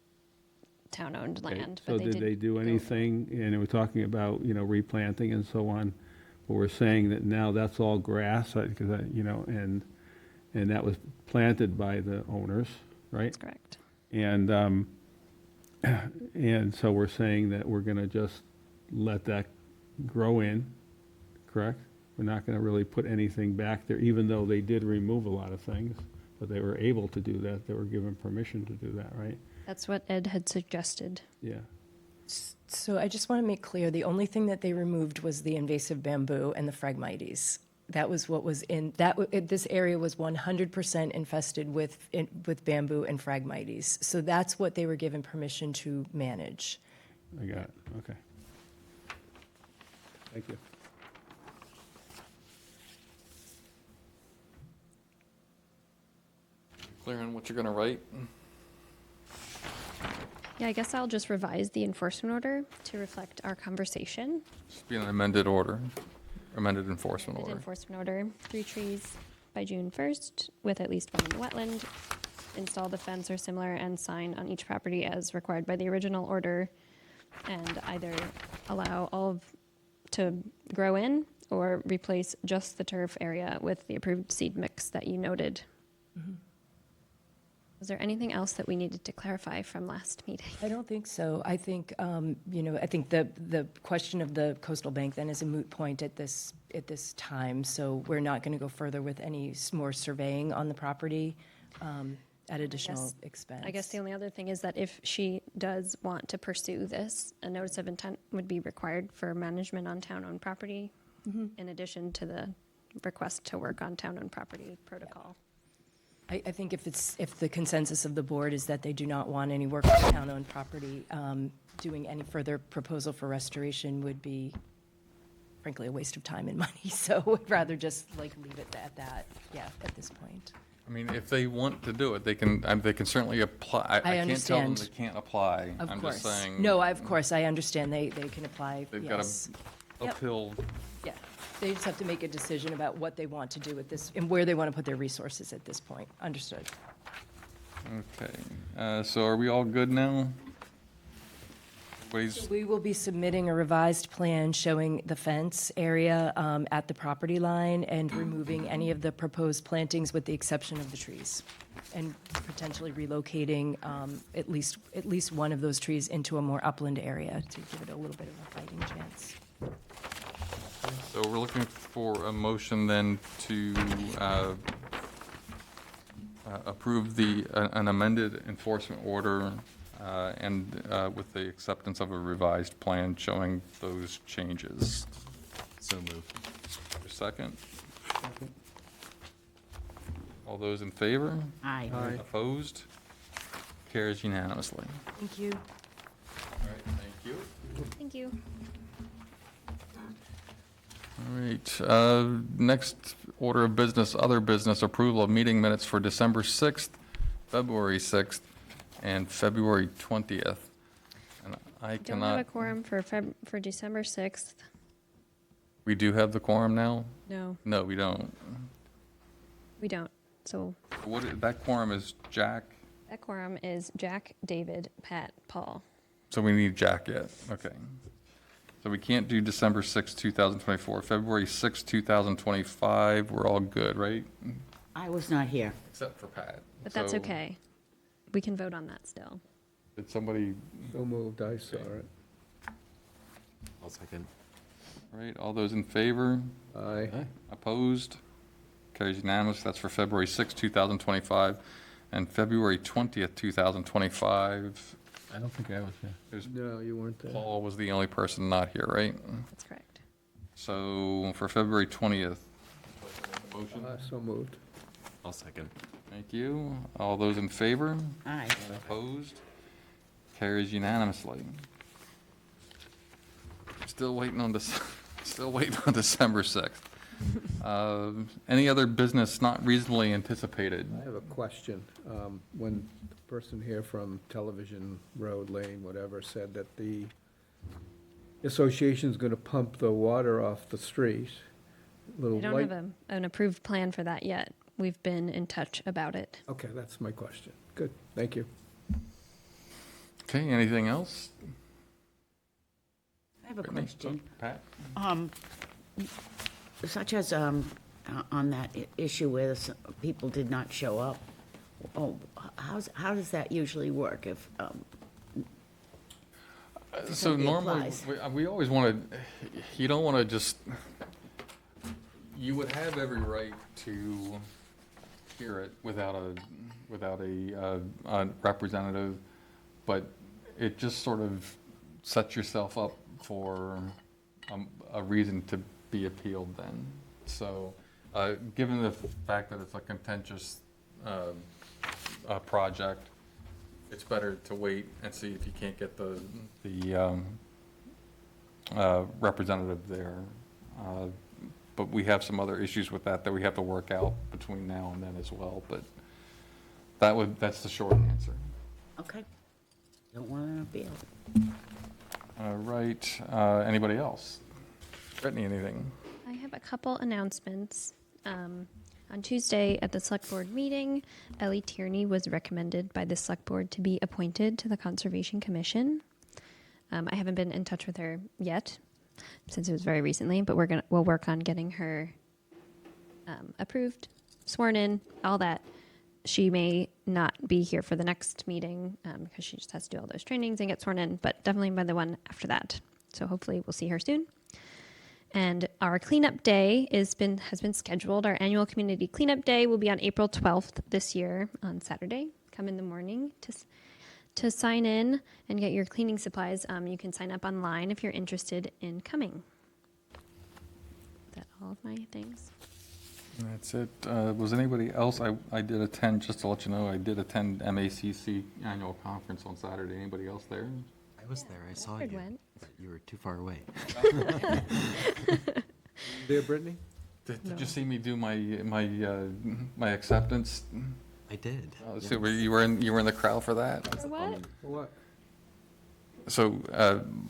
town-owned Okay, land. So but did they do go- anything, and we're talking about, replanting and so on, but we're saying that now that's all grass, because, and that was planted by the owners, right? That's correct. And, and so we're saying that we're gonna just let that grow in, correct? We're not gonna really put anything back there, even though they did remove a lot of things, but they were able to do that, they were given permission to do that, right? That's what Ed had suggested. Yeah. So I just want to make clear, the only thing that they removed was the invasive bamboo and the Phragmites. That was what was in, this area was 100% infested with bamboo and Phragmites. So that's what they were given permission to manage. I got it, okay. Thank you. Clear on what you're gonna write? Yeah, I guess I'll just revise the enforcement order to reflect our conversation. Just be an amended order, amended enforcement Amended order. enforcement order, 3 trees by June 1st with at least one in the wetland. Install the fence or similar and sign on each property as required by the original order. And either allow all of to grow in or replace just the turf area with the approved seed mix that you noted. Was there anything else that we needed to clarify from last meeting? I don't think so. I think, I think the question of the coastal bank then is a moot point at this time. So we're not going to go further with any more surveying on the property at additional expense. I guess the only other thing is that if she does want to pursue this, a notice of intent would be required for management on town-owned property, in addition to the request to work on town-owned property protocol. I think if the consensus of the board is that they do not want any work on town-owned property, doing any further proposal for restoration would be, frankly, a waste of time and money. So I'd rather just leave it at that, at this point. I mean, if they want to do it, they can certainly apply. I can't tell them understand. they can't apply. Of I'm course. just saying. No, of course, I understand they can apply, They've got yes. a uphill. Yeah, they just have to make a decision about what they want to do with this and where they want to put their resources at this point. Understood. Okay, so are we all good now? Everybody's, We will be submitting a revised plan showing the fence area at the property line and removing any of the proposed plantings with the exception of the trees. And potentially relocating at least one of those trees into a more upland area to give it a little bit of a fighting chance. so we're looking for a motion then to approve an amended enforcement order and with the acceptance of a revised plan showing those changes. So moved. Your second? All those in favor? Aye. Opposed? Carries unanimously. Thank you. All right, thank you. Thank you. All right, next order of business, other business, approval of meeting minutes for December 6th, February 6th, and February 20th. And I Don't have a cannot, quorum for December 6th. we do have the quorum now? No, No, we don't. we don't. So That quorum is Jack, that quorum is Jack, David, Pat, Paul. so we need Jack yet, okay. So we can't do December 6th, 2024. February 6th, 2025, we're all good, right? I was not here. Except for Pat. But that's So, okay. We can vote on that still. Did somebody, So moved, I saw it. I'll second. all right, all those in favor? Aye. Opposed? Carries unanimous. That's for February 6th, 2025, and February 20th, 2025. I don't think I was here. There's, No, you weren't there. Paul was the only person not here, right? That's correct. So for February 20th. Motion? So moved. I'll second. Thank you. All those in favor? Aye. Opposed? Carries unanimously. Still waiting on this, still waiting on December 6th. Any other business not reasonably anticipated? I have a question. When the person here from Television Road Lane, whatever, said that the association's gonna pump the water off the street, little I don't light. have an approved plan for that yet. We've been in touch about it. Okay, that's my question. Good, thank you. Okay, anything else? I have a Brittany? question. Pat? Such as on that issue where people did not show up. Oh, how does that usually work if, So somebody normally, applies? we always want to, you don't want to just, you would have every right to hear it without a representative, but it just sort of sets yourself up for a reason to be appealed then. So, given the fact that it's a contentious project, it's better to wait and see if you can't get the representative there. But we have some other issues with that we have to work out between now and then as well. But That's the short answer. Okay. Don't want to appeal. All right, anybody else? Brittany, anything? I have a couple announcements. On Tuesday at the select board meeting, Ellie Tierney was recommended by the select board to be appointed to the Conservation Commission. I haven't been in touch with her yet, since it was very recently, but we'll work on getting her approved, sworn in, all that. She may not be here for the next meeting because she just has to do all those trainings and get sworn in, but definitely by the one after that. So hopefully we'll see her soon. And our cleanup day has been scheduled. Our annual community cleanup day will be on April 12th this year on Saturday. Come in the morning to sign in and get your cleaning supplies. You can sign up online if you're interested in coming. Is that all of my things? That's it. Was anybody else? I did attend, just to let you know, I did attend MACC annual conference on Saturday. Anybody else there? I was there, I saw Alfred you, went. but you were too far away. There, Brittany? Did you see me do my acceptance? I did. So you were in the crowd for that? For what? For what? So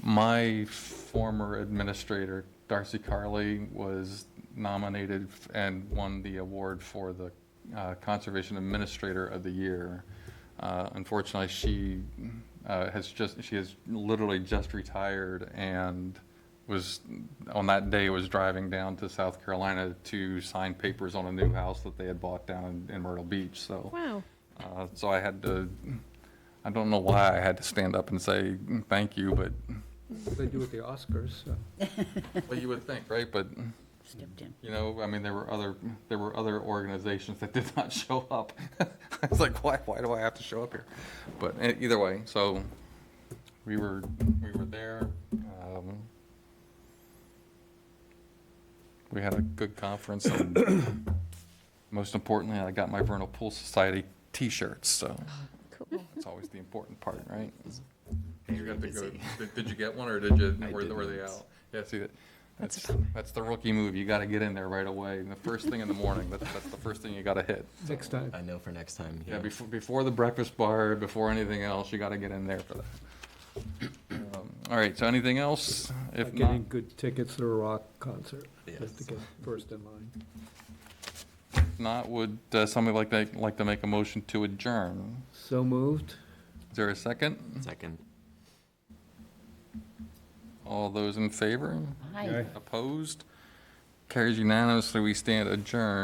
my former administrator, Darcy Carley, was nominated and won the award for the Conservation Administrator of the Year. Unfortunately, she has literally just retired and was, on that day, was driving down to South Carolina to sign papers on a new house that they had bought down in Myrtle Beach, so. Wow. So I don't know why I had to stand up and say thank you, but. They do with the Oscars, so. Well, you would think, right? But, Stepped in. you know, I mean, there were other organizations that did not show up. I was like, why do I have to show up here? But either way, so we were there. We had a good conference, and most importantly, I got my Vernal Pool Society T-shirts, so Cool. that's always the important part, right? Very You got to go. busy. Did you get one, or did you? I Were they didn't. out? Yeah, see that. That's the rookie move. You got to get in there right away. And the first thing in the morning. That's the first thing you got to hit. Next time. I know for next time. Yeah, before the breakfast bar, before anything else, you got to get in there for that. All right. So anything else? If Like not, getting good tickets to a rock concert, just to Yes. get first in line. would somebody like to make a motion to adjourn? So moved. Is there a second? Second. All those in favor? Hi. Opposed? Carries unanimously. We stand adjourned.